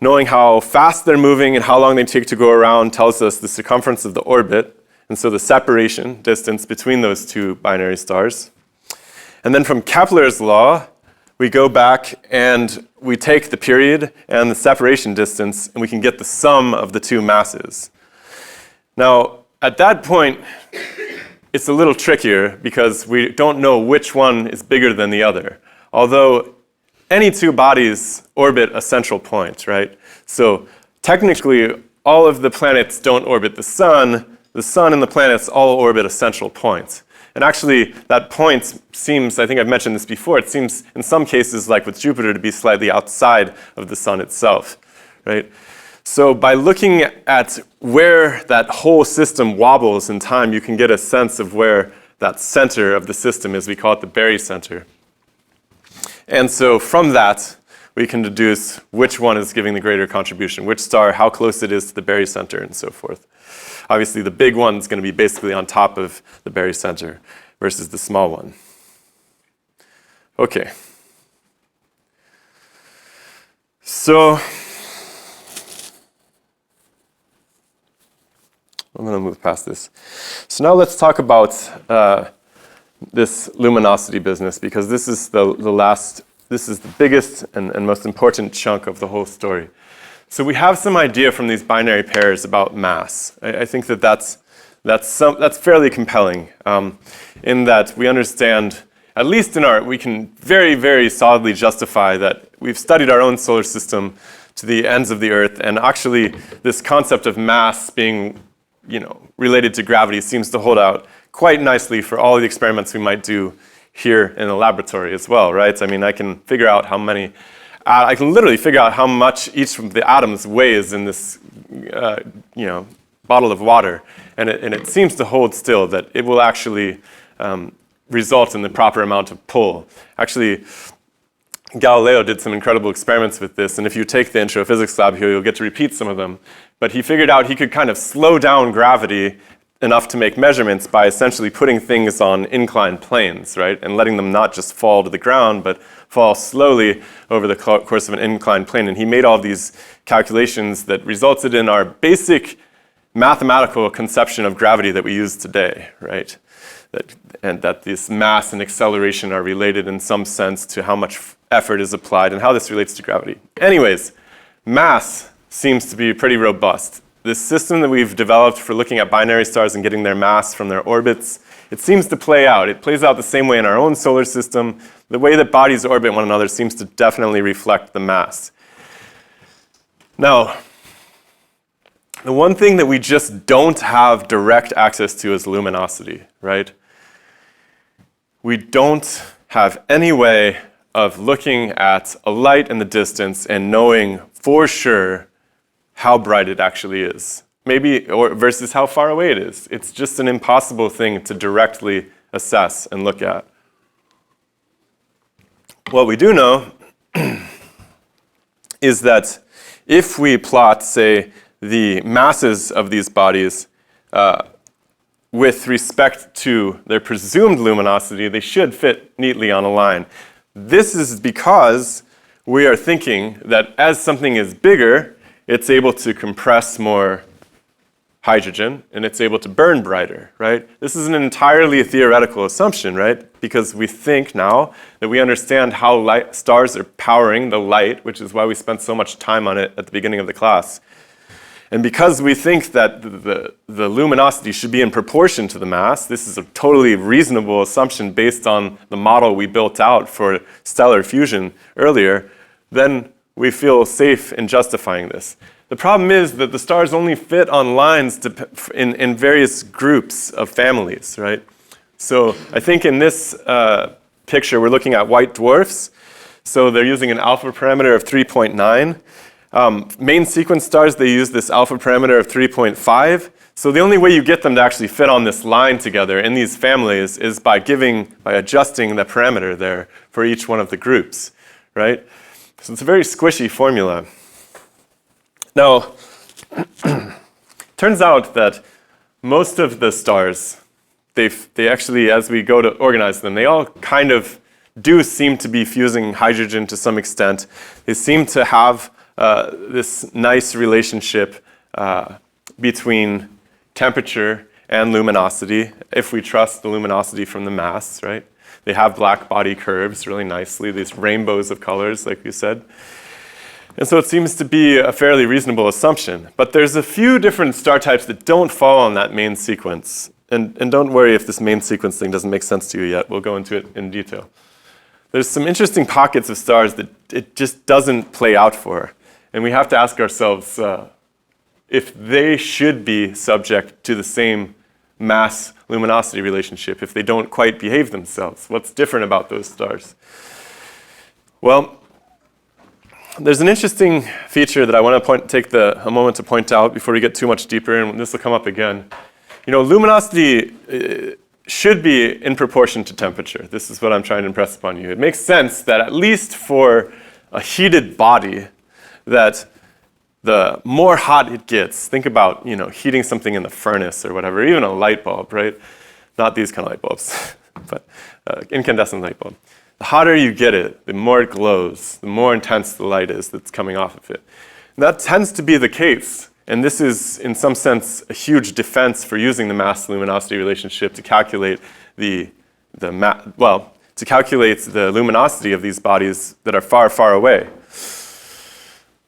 Knowing how fast they're moving and how long they take to go around tells us the circumference of the orbit, and so the separation distance between those two binary stars. And then from Kepler's law, we go back and we take the period and the separation distance, and we can get the sum of the two masses. Now, at that point, it's a little trickier because we don't know which one is bigger than the other. Although any two bodies orbit a central point, right? So technically, all of the planets don't orbit the sun and the planets all orbit a central point. And actually, that point seems, I think I've mentioned this before, it seems in some cases, like with Jupiter, to be slightly outside of the sun itself, right? So by looking at where that whole system wobbles in time, you can get a sense of where that center of the system is. We call it the barycenter. And so from that, we can deduce which one is giving the greater contribution, which star, how close it is to the barycenter, and so forth. Obviously, the big one is going to be basically on top of the barycenter versus the small one. Okay. So I'm going to move past this. So now let's talk about this luminosity business, because this is this is the biggest and most important chunk of the whole story. So we have some idea from these binary pairs about mass. I think that's fairly compelling, in that we understand, at least we can very, very solidly justify that we've studied our own solar system to the ends of the Earth, and actually this concept of mass being, related to gravity seems to hold out quite nicely for all the experiments we might do here in the laboratory as well, right? I mean, I can literally figure out how much each of the atoms weighs in this, bottle of water, and it seems to hold still that it will actually result in the proper amount of pull. Actually, Galileo did some incredible experiments with this, and if you take the intro physics lab here, you'll get to repeat some of them. But he figured out he could kind of slow down gravity enough to make measurements by essentially putting things on inclined planes, right? And letting them not just fall to the ground, but fall slowly over the course of an inclined plane. And he made all these calculations that resulted in our basic mathematical conception of gravity that we use today, right? That this mass and acceleration are related in some sense to how much effort is applied and how this relates to gravity. Anyways, mass seems to be pretty robust. This system that we've developed for looking at binary stars and getting their mass from their orbits, it seems to play out. It plays out the same way in our own solar system. The way that bodies orbit one another seems to definitely reflect the mass. Now, the one thing that we just don't have direct access to is luminosity, right? We don't have any way of looking at a light in the distance and knowing for sure how bright it actually is. Maybe, or versus how far away it is. It's just an impossible thing to directly assess and look at. What we do know is that if we plot, say, the masses of these bodies with respect to their presumed luminosity, they should fit neatly on a line. This is because we are thinking that as something is bigger, it's able to compress more hydrogen, and it's able to burn brighter, right? This is an entirely theoretical assumption, right? Because we think now that we understand how stars are powering the light, which is why we spent so much time on it at the beginning of the class. And because we think that the luminosity should be in proportion to the mass, this is a totally reasonable assumption based on the model we built out for stellar fusion earlier, then we feel safe in justifying this. The problem is that the stars only fit on lines in various groups of families, right? So I think in this picture, we're looking at white dwarfs. So they're using an alpha parameter of 3.9. Main sequence stars, they use this alpha parameter of 3.5. So the only way you get them to actually fit on this line together in these families is by adjusting the parameter there for each one of the groups, right? So it's a very squishy formula. Now, turns out that most of the stars, they actually, as we go to organize them, they all kind of do seem to be fusing hydrogen to some extent. They seem to have this nice relationship between temperature and luminosity, if we trust the luminosity from the mass, right? They have black body curves really nicely, these rainbows of colors, like you said. And so it seems to be a fairly reasonable assumption. But there's a few different star types that don't fall on that main sequence. And don't worry if this main sequence thing doesn't make sense to you yet. We'll go into it in detail. There's some interesting pockets of stars that it just doesn't play out for. And we have to ask ourselves if they should be subject to the same mass-luminosity relationship, if they don't quite behave themselves. What's different about those stars? Well, there's an interesting feature that I want to take a moment to point out before we get too much deeper, and this will come up again. You know, luminosity should be in proportion to temperature. This is what I'm trying to impress upon you. It makes sense that at least for a heated body, that the more hot it gets, think about, you know, heating something in the furnace or whatever, even a light bulb, right? Not these kind of light bulbs, but incandescent light bulb. The hotter you get it, the more it glows, the more intense the light is that's coming off of it. And that tends to be the case. And this is, in some sense, a huge defense for using the mass-luminosity relationship to calculate the luminosity of these bodies that are far, far away.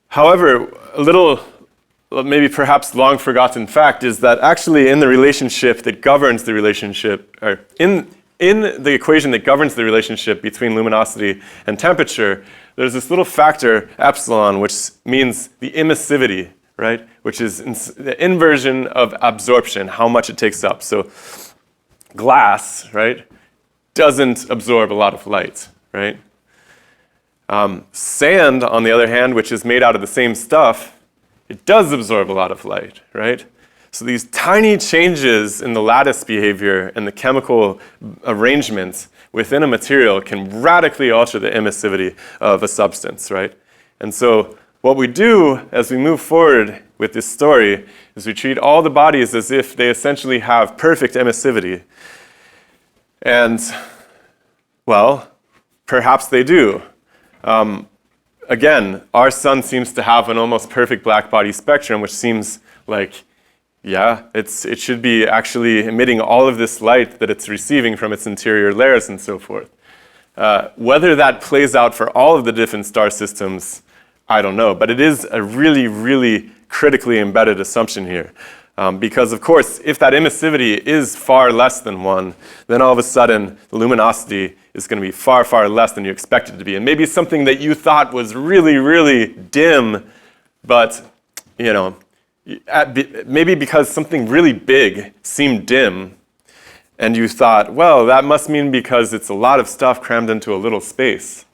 However, a little, maybe perhaps long-forgotten fact is that actually in the relationship that governs the relationship, or in the equation that governs the relationship between luminosity and temperature, there's this little factor, epsilon, which means the emissivity, right? Which is the inversion of absorption, how much it takes up. So glass, right, doesn't absorb a lot of light, right? Sand, on the other hand, which is made out of the same stuff, it does absorb a lot of light, right? So these tiny changes in the lattice behavior and the chemical arrangements within a material can radically alter the emissivity of a substance, right? And so what we do as we move forward with this story is we treat all the bodies as if they essentially have perfect emissivity. And, well, perhaps they do. Again, our sun seems to have an almost perfect black body spectrum, which seems like, yeah, it should be actually emitting all of this light that it's receiving from its interior layers and so forth. Whether that plays out for all of the different star systems, I don't know, but it is a really, really critically embedded assumption here. Because, of course, if that emissivity is far less than 1, then all of a sudden the luminosity is going to be far, far less than you expect it to be. And maybe something that you thought was really, really dim, but, you know, maybe because something really big seemed dim, and you thought, well, that must mean because it's a lot of stuff crammed into a little space.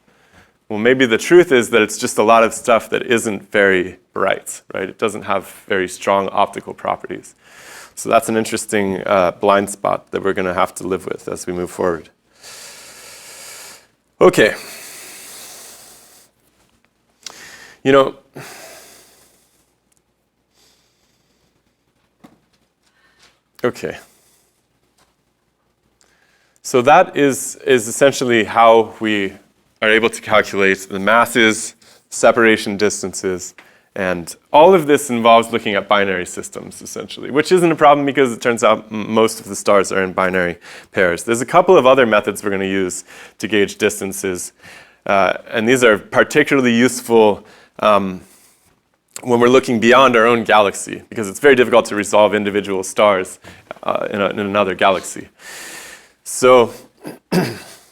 Well, maybe the truth is that it's just a lot of stuff that isn't very bright, right? It doesn't have very strong optical properties. So that's an interesting blind spot that we're going to have to live with as we move forward. Okay. You know, okay. So that is essentially how we are able to calculate the masses, separation distances, and all of this involves looking at binary systems, essentially, which isn't a problem because it turns out most of the stars are in binary pairs. There's a couple of other methods we're going to use to gauge distances, and these are particularly useful when we're looking beyond our own galaxy, because it's very difficult to resolve individual stars in another galaxy. So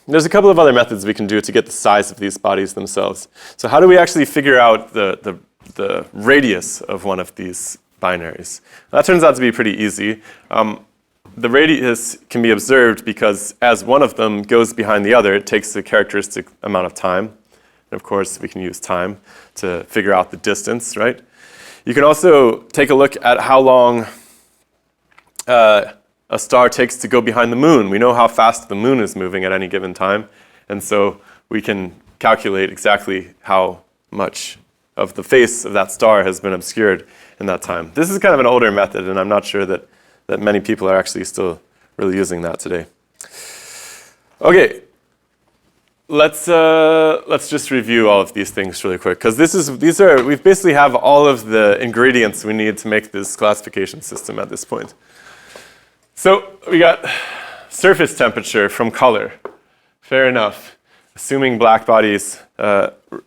there's a couple of other methods we can do to get the size of these bodies themselves. So how do we actually figure out the the radius of one of these binaries. That turns out to be pretty easy. The radius can be observed because as one of them goes behind the other, it takes a characteristic amount of time. And of course, we can use time to figure out the distance, right? You can also take a look at how long a star takes to go behind the moon. We know how fast the moon is moving at any given time, and so we can calculate exactly how much of the face of that star has been obscured in that time. This is kind of an older method, and I'm not sure that many people are actually still really using that today. Okay, let's just review all of these things really quick, because we basically have all of the ingredients we need to make this classification system at this point. So we got surface temperature from color. Fair enough. Assuming black bodies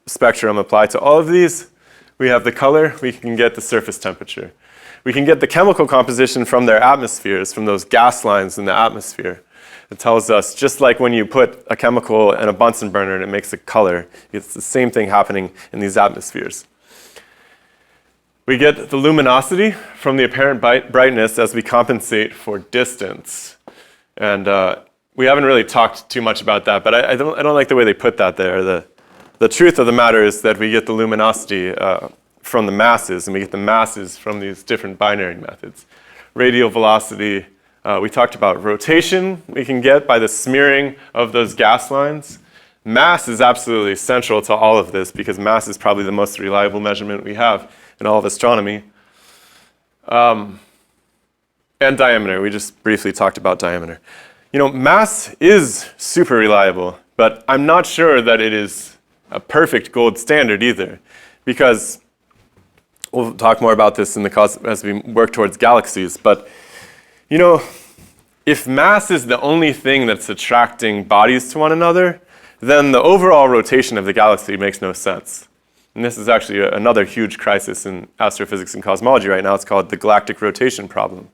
spectrum apply to all of these, we have the color, we can get the surface temperature. We can get the chemical composition from their atmospheres, from those gas lines in the atmosphere. It tells us, just like when you put a chemical in a Bunsen burner and it makes a color, it's the same thing happening in these atmospheres. We get the luminosity from the apparent brightness as we compensate for distance. And we haven't really talked too much about that, but I don't like the way they put that there. The truth of the matter is that we get the luminosity from the masses, and we get the masses from these different binary methods. Radial velocity, we talked about rotation we can get by the smearing of those gas lines. Mass is absolutely central to all of this because mass is probably the most reliable measurement we have in all of astronomy. And diameter, we just briefly talked about diameter. You know, mass is super reliable, but I'm not sure that it is a perfect gold standard either, because we'll talk more about this as we work towards galaxies, but you know, if mass is the only thing that's attracting bodies to one another, then the overall rotation of the galaxy makes no sense. And this is actually another huge crisis in astrophysics and cosmology right now. It's called the galactic rotation problem,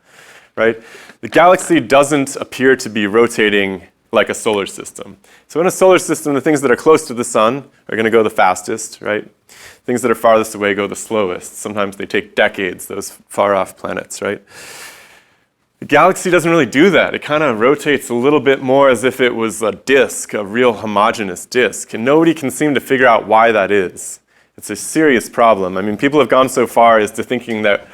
right? The galaxy doesn't appear to be rotating like a solar system. So in a solar system, the things that are close to the sun are going to go the fastest, right? Things that are farthest away go the slowest. Sometimes they take decades, those far-off planets, right? The galaxy doesn't really do that. It kind of rotates a little bit more as if it was a disk, a real homogeneous disk, and nobody can seem to figure out why that is. It's a serious problem. I mean, people have gone so far as to thinking that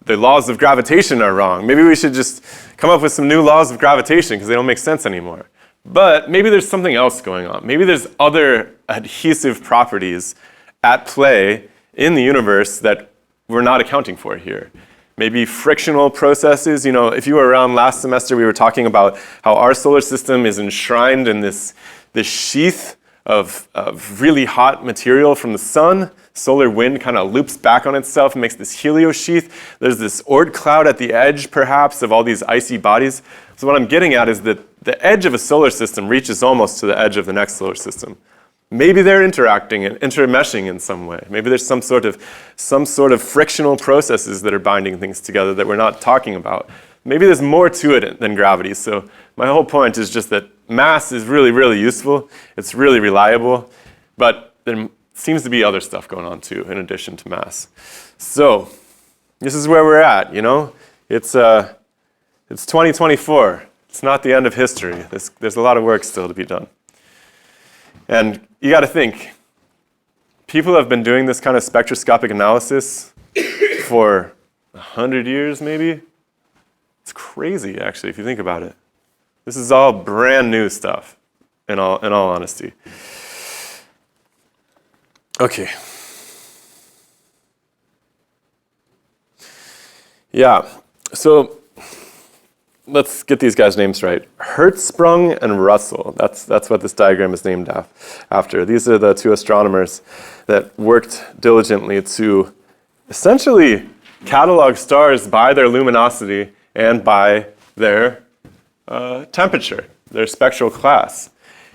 the laws of gravitation are wrong. Maybe we should just come up with some new laws of gravitation because they don't make sense anymore. But maybe there's something else going on. Maybe there's other adhesive properties at play in the universe that we're not accounting for here. Maybe frictional processes. You know, if you were around last semester, we were talking about how our solar system is enshrined in this sheath of really hot material from the sun. Solar wind kind of loops back on itself and makes this heliosheath. There's this Oort cloud at the edge, perhaps, of all these icy bodies. So what I'm getting at is that the edge of a solar system reaches almost to the edge of the next solar system. Maybe they're interacting and intermeshing in some way. Maybe there's some sort of frictional processes that are binding things together that we're not talking about. Maybe there's more to it than gravity. So my whole point is just that mass is really, really useful. It's really reliable, but there seems to be other stuff going on too in addition to mass. So this is where we're at, you know? It's 2024. It's not the end of history. There's a lot of work still to be done. And you got to think, people have been doing this kind of spectroscopic analysis for 100 years maybe. It's crazy, actually, if you think about it. This is all brand new stuff, in all honesty. Okay. Yeah, so let's get these guys' names right. Hertzsprung and Russell. That's what this diagram is named after. These are the two astronomers that worked diligently to essentially catalog stars by their luminosity and by their temperature, their spectral class.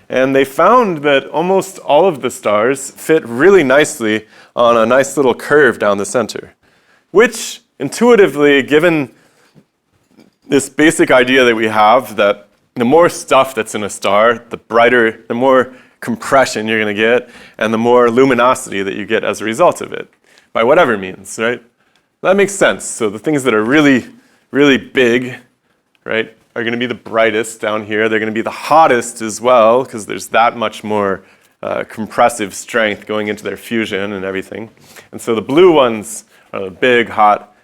And they found that almost all of the stars fit really nicely on a nice little curve down the center, which intuitively, given this basic idea that we have that the more stuff that's in a star, the brighter, the more compression you're going to get, and the more luminosity that you get as a result of it. by whatever means, right? That makes sense. So the things that are really, really big, right, are going to be the brightest down here. They're going to be the hottest as well, because there's that much more compressive strength going into their fusion and everything. And so the blue ones are the big, hot,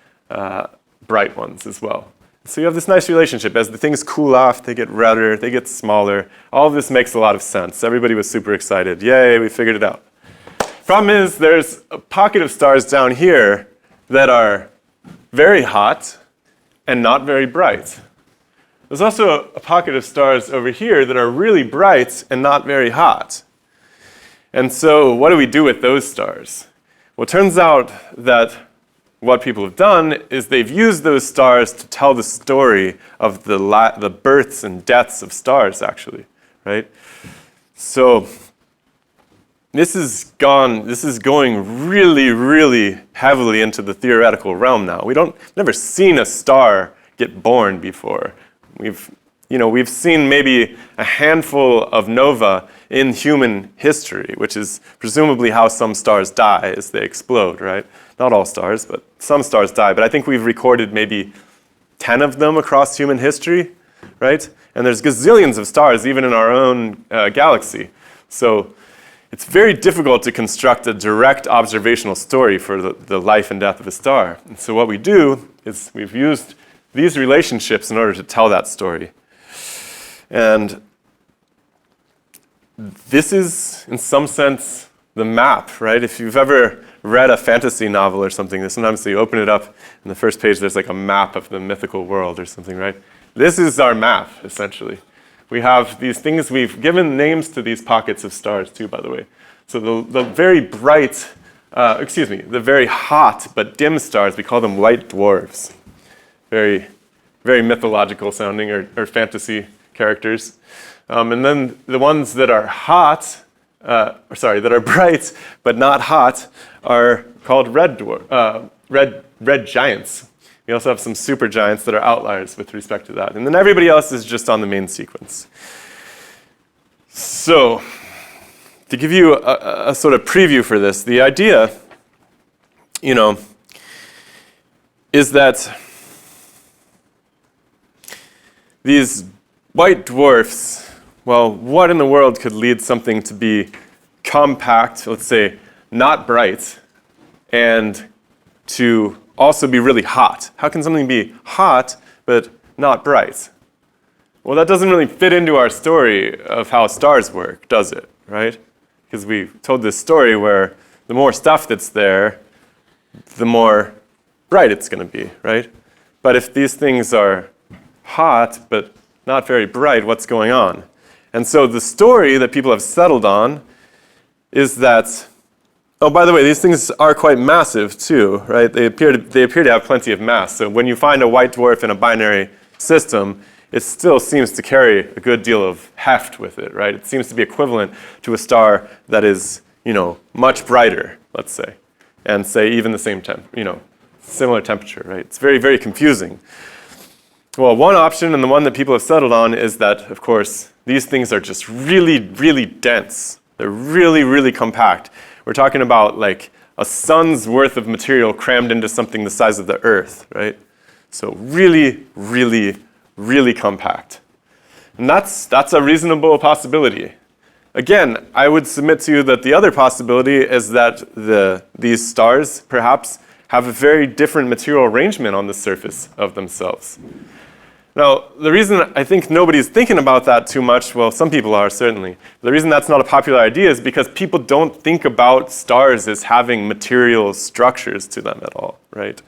bright ones as well. So you have this nice relationship. As the things cool off, they get redder, they get smaller. All of this makes a lot of sense. Everybody was super excited. Yay, we figured it out. Problem is, there's a pocket of stars down here that are very hot and not very bright. There's also a pocket of stars over here that are really bright and not very hot. And so what do we do with those stars? Well, it turns out that what people have done is they've used those stars to tell the story of the births and deaths of stars, actually, right? So this is going really, really heavily into the theoretical realm now. Never seen a star get born before. We've seen maybe a handful of nova in human history, which is presumably how some stars die as they explode, right? Not all stars, but some stars die. But I think we've recorded maybe 10 of them across human history, right? And there's gazillions of stars even in our own galaxy. So it's very difficult to construct a direct observational story for the life and death of a star. And so what we do is we've used these relationships in order to tell that story. And this is, in some sense, the map, right? If you've ever read a fantasy novel or something, sometimes you open it up, and the first page there's like a map of the mythical world or something, right? This is our map, essentially. We have these things, we've given names to these pockets of stars too, by the way. So the very bright, the very hot but dim stars, we call them white dwarfs. Very, very mythological sounding or fantasy characters. And then the ones that are that are bright but not hot are called red giants. We also have some supergiants that are outliers with respect to that. And then everybody else is just on the main sequence. So, to give you a sort of preview for this, the idea, is that these white dwarfs, well, what in the world could lead something to be compact, let's say, not bright, and to also be really hot? How can something be hot but not bright? Well, that doesn't really fit into our story of how stars work, does it, right? Because we told this story where the more stuff that's there, the more bright it's going to be, right? But if these things are hot but not very bright, what's going on? And so the story that people have settled on is that, oh, by the way, these things are quite massive too, right? They appear to have plenty of mass. So when you find a white dwarf in a binary system, it still seems to carry a good deal of heft with it, right? It seems to be equivalent to a star that is, much brighter, let's say, and say even the same similar temperature, right? It's very, very confusing. Well, one option, and the one that people have settled on, is that, of course, these things are just really, really dense. They're really, really compact. We're talking about like a sun's worth of material crammed into something the size of the Earth, right? So really, really, really compact. And that's a reasonable possibility. Again, I would submit to you that the other possibility is that these stars perhaps have a very different material arrangement on the surface of themselves. Now, the reason I think nobody's thinking about that too much, well, some people are certainly. The reason that's not a popular idea is because people don't think about stars as having material structures to them at all, right?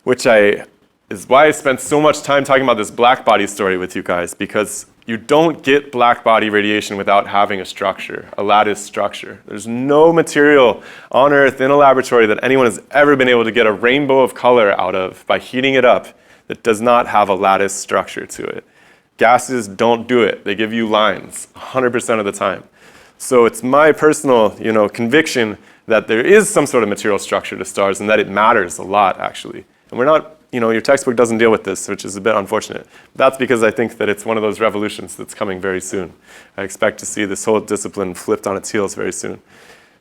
Which is why I spent so much time talking about this black body story with you guys, because you don't get black body radiation without having a structure, a lattice structure. There's no material on Earth in a laboratory that anyone has ever been able to get a rainbow of color out of by heating it up that does not have a lattice structure to it. Gases don't do it. They give you lines 100% of the time. So it's my personal, conviction that there is some sort of material structure to stars and that it matters a lot, actually. And we're not, your textbook doesn't deal with this, which is a bit unfortunate. That's because I think that it's one of those revolutions that's coming very soon. I expect to see this whole discipline flipped on its heels very soon.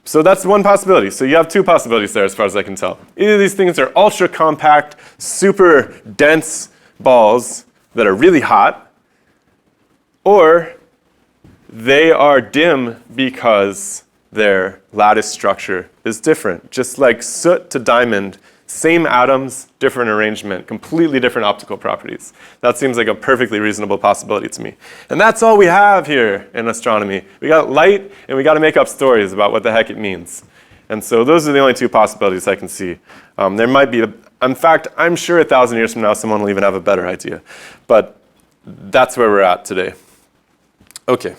So that's one possibility. So you have two possibilities there as far as I can tell. Either these things are ultra compact, super dense balls that are really hot, or they are dim because their lattice structure is different. Just like soot to diamond, same atoms, different arrangement, completely different optical properties. That seems like a perfectly reasonable possibility to me. And that's all we have here in astronomy. We got light, and we got to make up stories about what the heck it means. And so those are the only two possibilities I can see. There might be, in fact, I'm sure 1,000 years from now someone will even have a better idea. But that's where we're at today. Okay.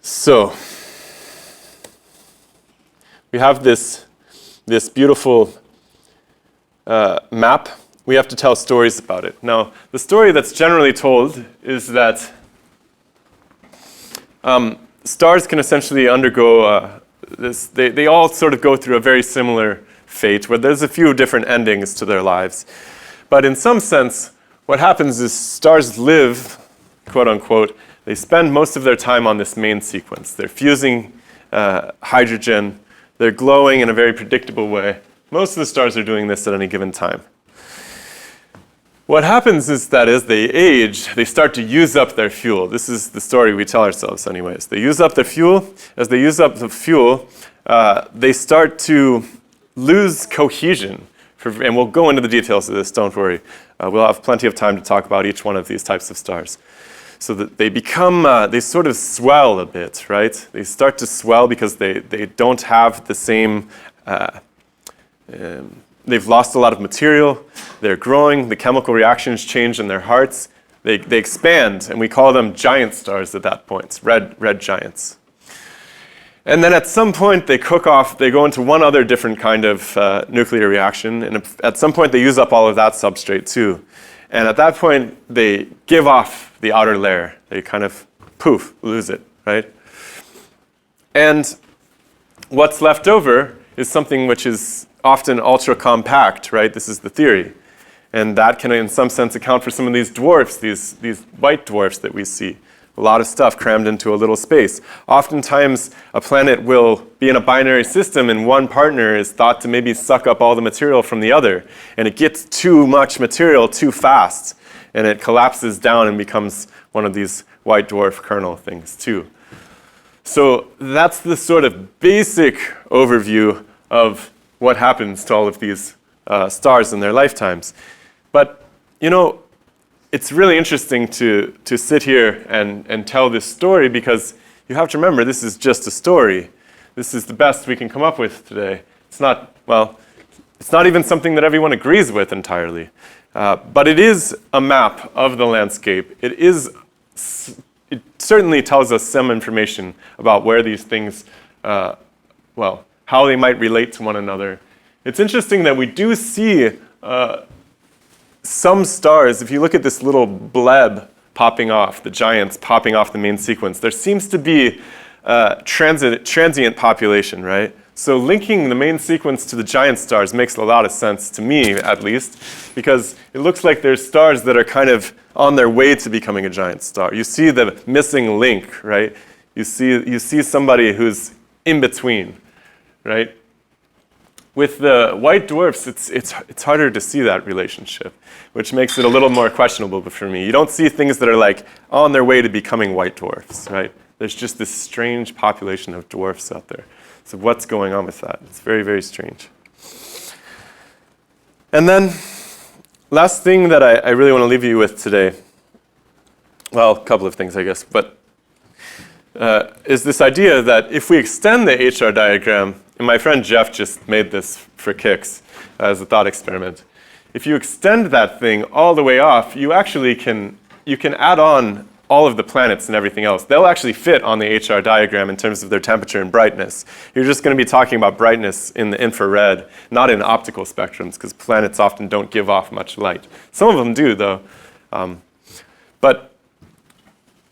So we have this beautiful map. We have to tell stories about it. Now, the story that's generally told is that stars can essentially undergo this. They all sort of go through a very similar fate, where there's a few different endings to their lives. But in some sense, what happens is stars live, quote unquote, they spend most of their time on this main sequence. They're fusing hydrogen. They're glowing in a very predictable way. Most of the stars are doing this at any given time. What happens is that as they age, they start to use up their fuel. This is the story we tell ourselves anyways. They use up their fuel. As they use up the fuel, they start to lose cohesion. And we'll go into the details of this, don't worry. We'll have plenty of time to talk about each one of these types of stars. So that they become, they sort of swell a bit, right? They start to swell because they don't have the same, they've lost a lot of material, they're growing, the chemical reactions change in their hearts, they expand, and we call them giant stars at that point, red giants. And then at some point they cook off, they go into one other different kind of nuclear reaction, and at some point they use up all of that substrate too. And at that point, they give off the outer layer. They kind of, poof, lose it, right? And what's left over is something which is often ultra compact, right? This is the theory. And that can, in some sense, account for some of these dwarfs, these white dwarfs that we see. A lot of stuff crammed into a little space. Oftentimes, a planet will be in a binary system and one partner is thought to maybe suck up all the material from the other. And it gets too much material too fast. And it collapses down and becomes one of these white dwarf kernel things too. So that's the sort of basic overview of what happens to all of these stars in their lifetimes. But, you know, it's really interesting to sit here and tell this story, because you have to remember this is just a story. This is the best we can come up with today. It's not, well, it's not even something that everyone agrees with entirely. But it is a map of the landscape. It certainly tells us some information about where these things, well, how they might relate to one another. It's interesting that we do see some stars. If you look at this little bleb popping off, the giants popping off the main sequence, there seems to be transient population, right? So linking the main sequence to the giant stars makes a lot of sense to me, at least, because it looks like there's stars that are kind of on their way to becoming a giant star. You see the missing link, right? You see somebody who's in between, right? With the white dwarfs, it's harder to see that relationship, which makes it a little more questionable for me. You don't see things that are like on their way to becoming white dwarfs, right? There's just this strange population of dwarfs out there. So what's going on with that? It's very, very strange. And then, last thing that I really want to leave you with today, well, a couple of things, I guess, but is this idea that if we extend the HR diagram, and my friend Jeff just made this for kicks as a thought experiment. If you extend that thing all the way off, you actually can add on all of the planets and everything else. They'll actually fit on the HR diagram in terms of their temperature and brightness. You're just going to be talking about brightness in the infrared, not in optical spectrums, because planets often don't give off much light. Some of them do, though. But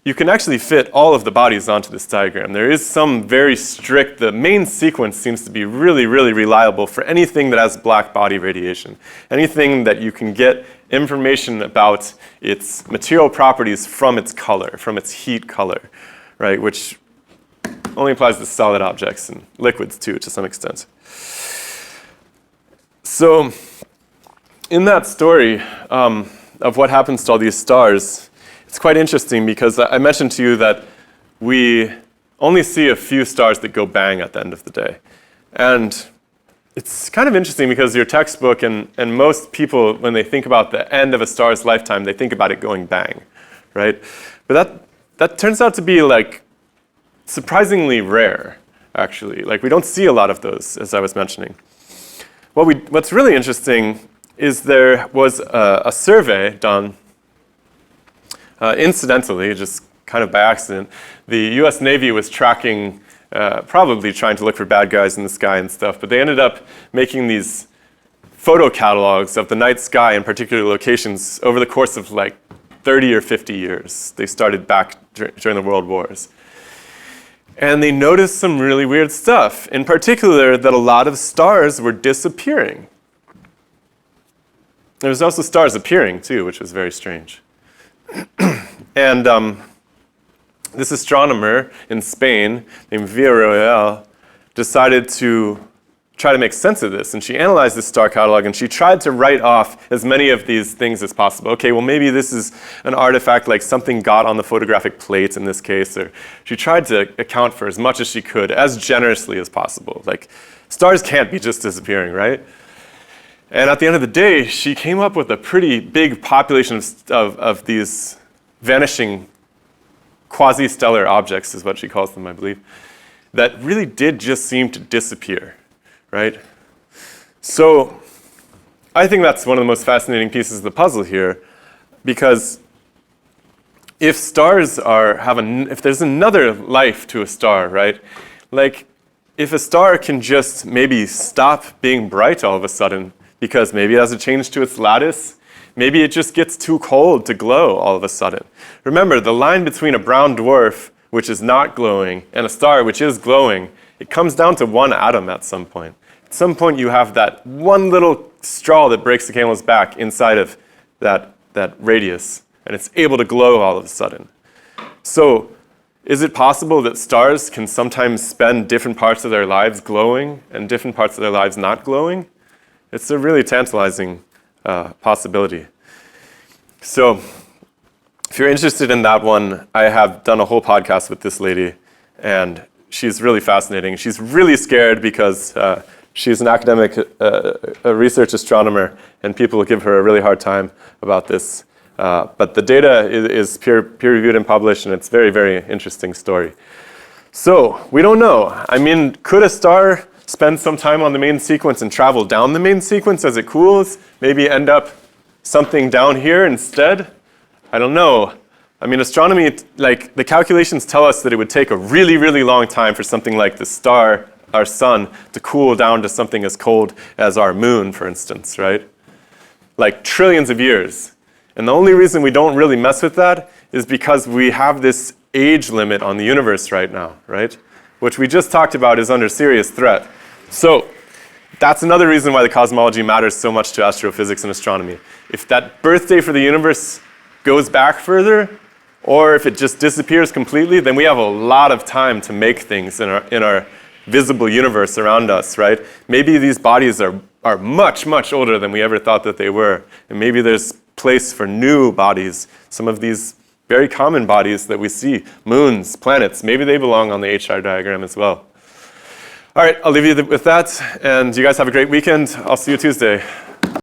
you can actually fit all of the bodies onto this diagram. There is some very strict, the main sequence seems to be really, really reliable for anything that has black body radiation. Anything that you can get information about its material properties from its color, from its heat color, right? Which only applies to solid objects and liquids too, to some extent. So in that story of what happens to all these stars, it's quite interesting because I mentioned to you that we only see a few stars that go bang at the end of the day. And it's kind of interesting because your textbook and most people, when they think about the end of a star's lifetime, they think about it going bang, right? But that turns out to be like surprisingly rare, actually. Like we don't see a lot of those, as I was mentioning. What's really interesting is there was a survey done incidentally, just kind of by accident. The US Navy was tracking, probably trying to look for bad guys in the sky and stuff, but they ended up making these photo catalogs of the night sky in particular locations over the course of like 30 or 50 years. They started back during the World Wars. And they noticed some really weird stuff, in particular that a lot of stars were disappearing. There was also stars appearing too, which was very strange. And this astronomer in Spain named Villarreal decided to try to make sense of this, and she analyzed this star catalog and she tried to write off as many of these things as possible. Okay, well maybe this is an artifact, like something got on the photographic plate in this case, or she tried to account for as much as she could, as generously as possible. Like, stars can't be just disappearing, right? And at the end of the day, she came up with a pretty big population of these vanishing quasi-stellar objects, is what she calls them, I believe, that really did just seem to disappear, right? So I think that's one of the most fascinating pieces of the puzzle here, because if stars if there's another life to a star, right? Like, if a star can just maybe stop being bright all of a sudden, because maybe it has a change to its lattice, maybe it just gets too cold to glow all of a sudden. Remember, the line between a brown dwarf, which is not glowing, and a star, which is glowing, it comes down to one atom at some point. At some point, you have that one little straw that breaks the camel's back inside of that radius, and it's able to glow all of a sudden. So, is it possible that stars can sometimes spend different parts of their lives glowing and different parts of their lives not glowing? It's a really tantalizing possibility. So, if you're interested in that one, I have done a whole podcast with this lady, and she's really fascinating. She's really scared because she's an academic, a research astronomer, and people give her a really hard time about this. But the data is peer-reviewed and published, and it's a very, very interesting story. So, we don't know. I mean, could a star spend some time on the main sequence and travel down the main sequence as it cools? Maybe end up something down here instead? I don't know. I mean, astronomy, like, the calculations tell us that it would take a really, really long time for something like the star, our sun, to cool down to something as cold as our moon, for instance, right? Like trillions of years. And the only reason we don't really mess with that is because we have this age limit on the universe right now, right? Which we just talked about is under serious threat. So that's another reason why the cosmology matters so much to astrophysics and astronomy. If that birthday for the universe goes back further, or if it just disappears completely, then we have a lot of time to make things in our visible universe around us, right? Maybe these bodies are much, much older than we ever thought that they were. And maybe there's place for new bodies. Some of these very common bodies that we see, moons, planets, maybe they belong on the HR diagram as well. All right, I'll leave you with that, and you guys have a great weekend. I'll see you Tuesday.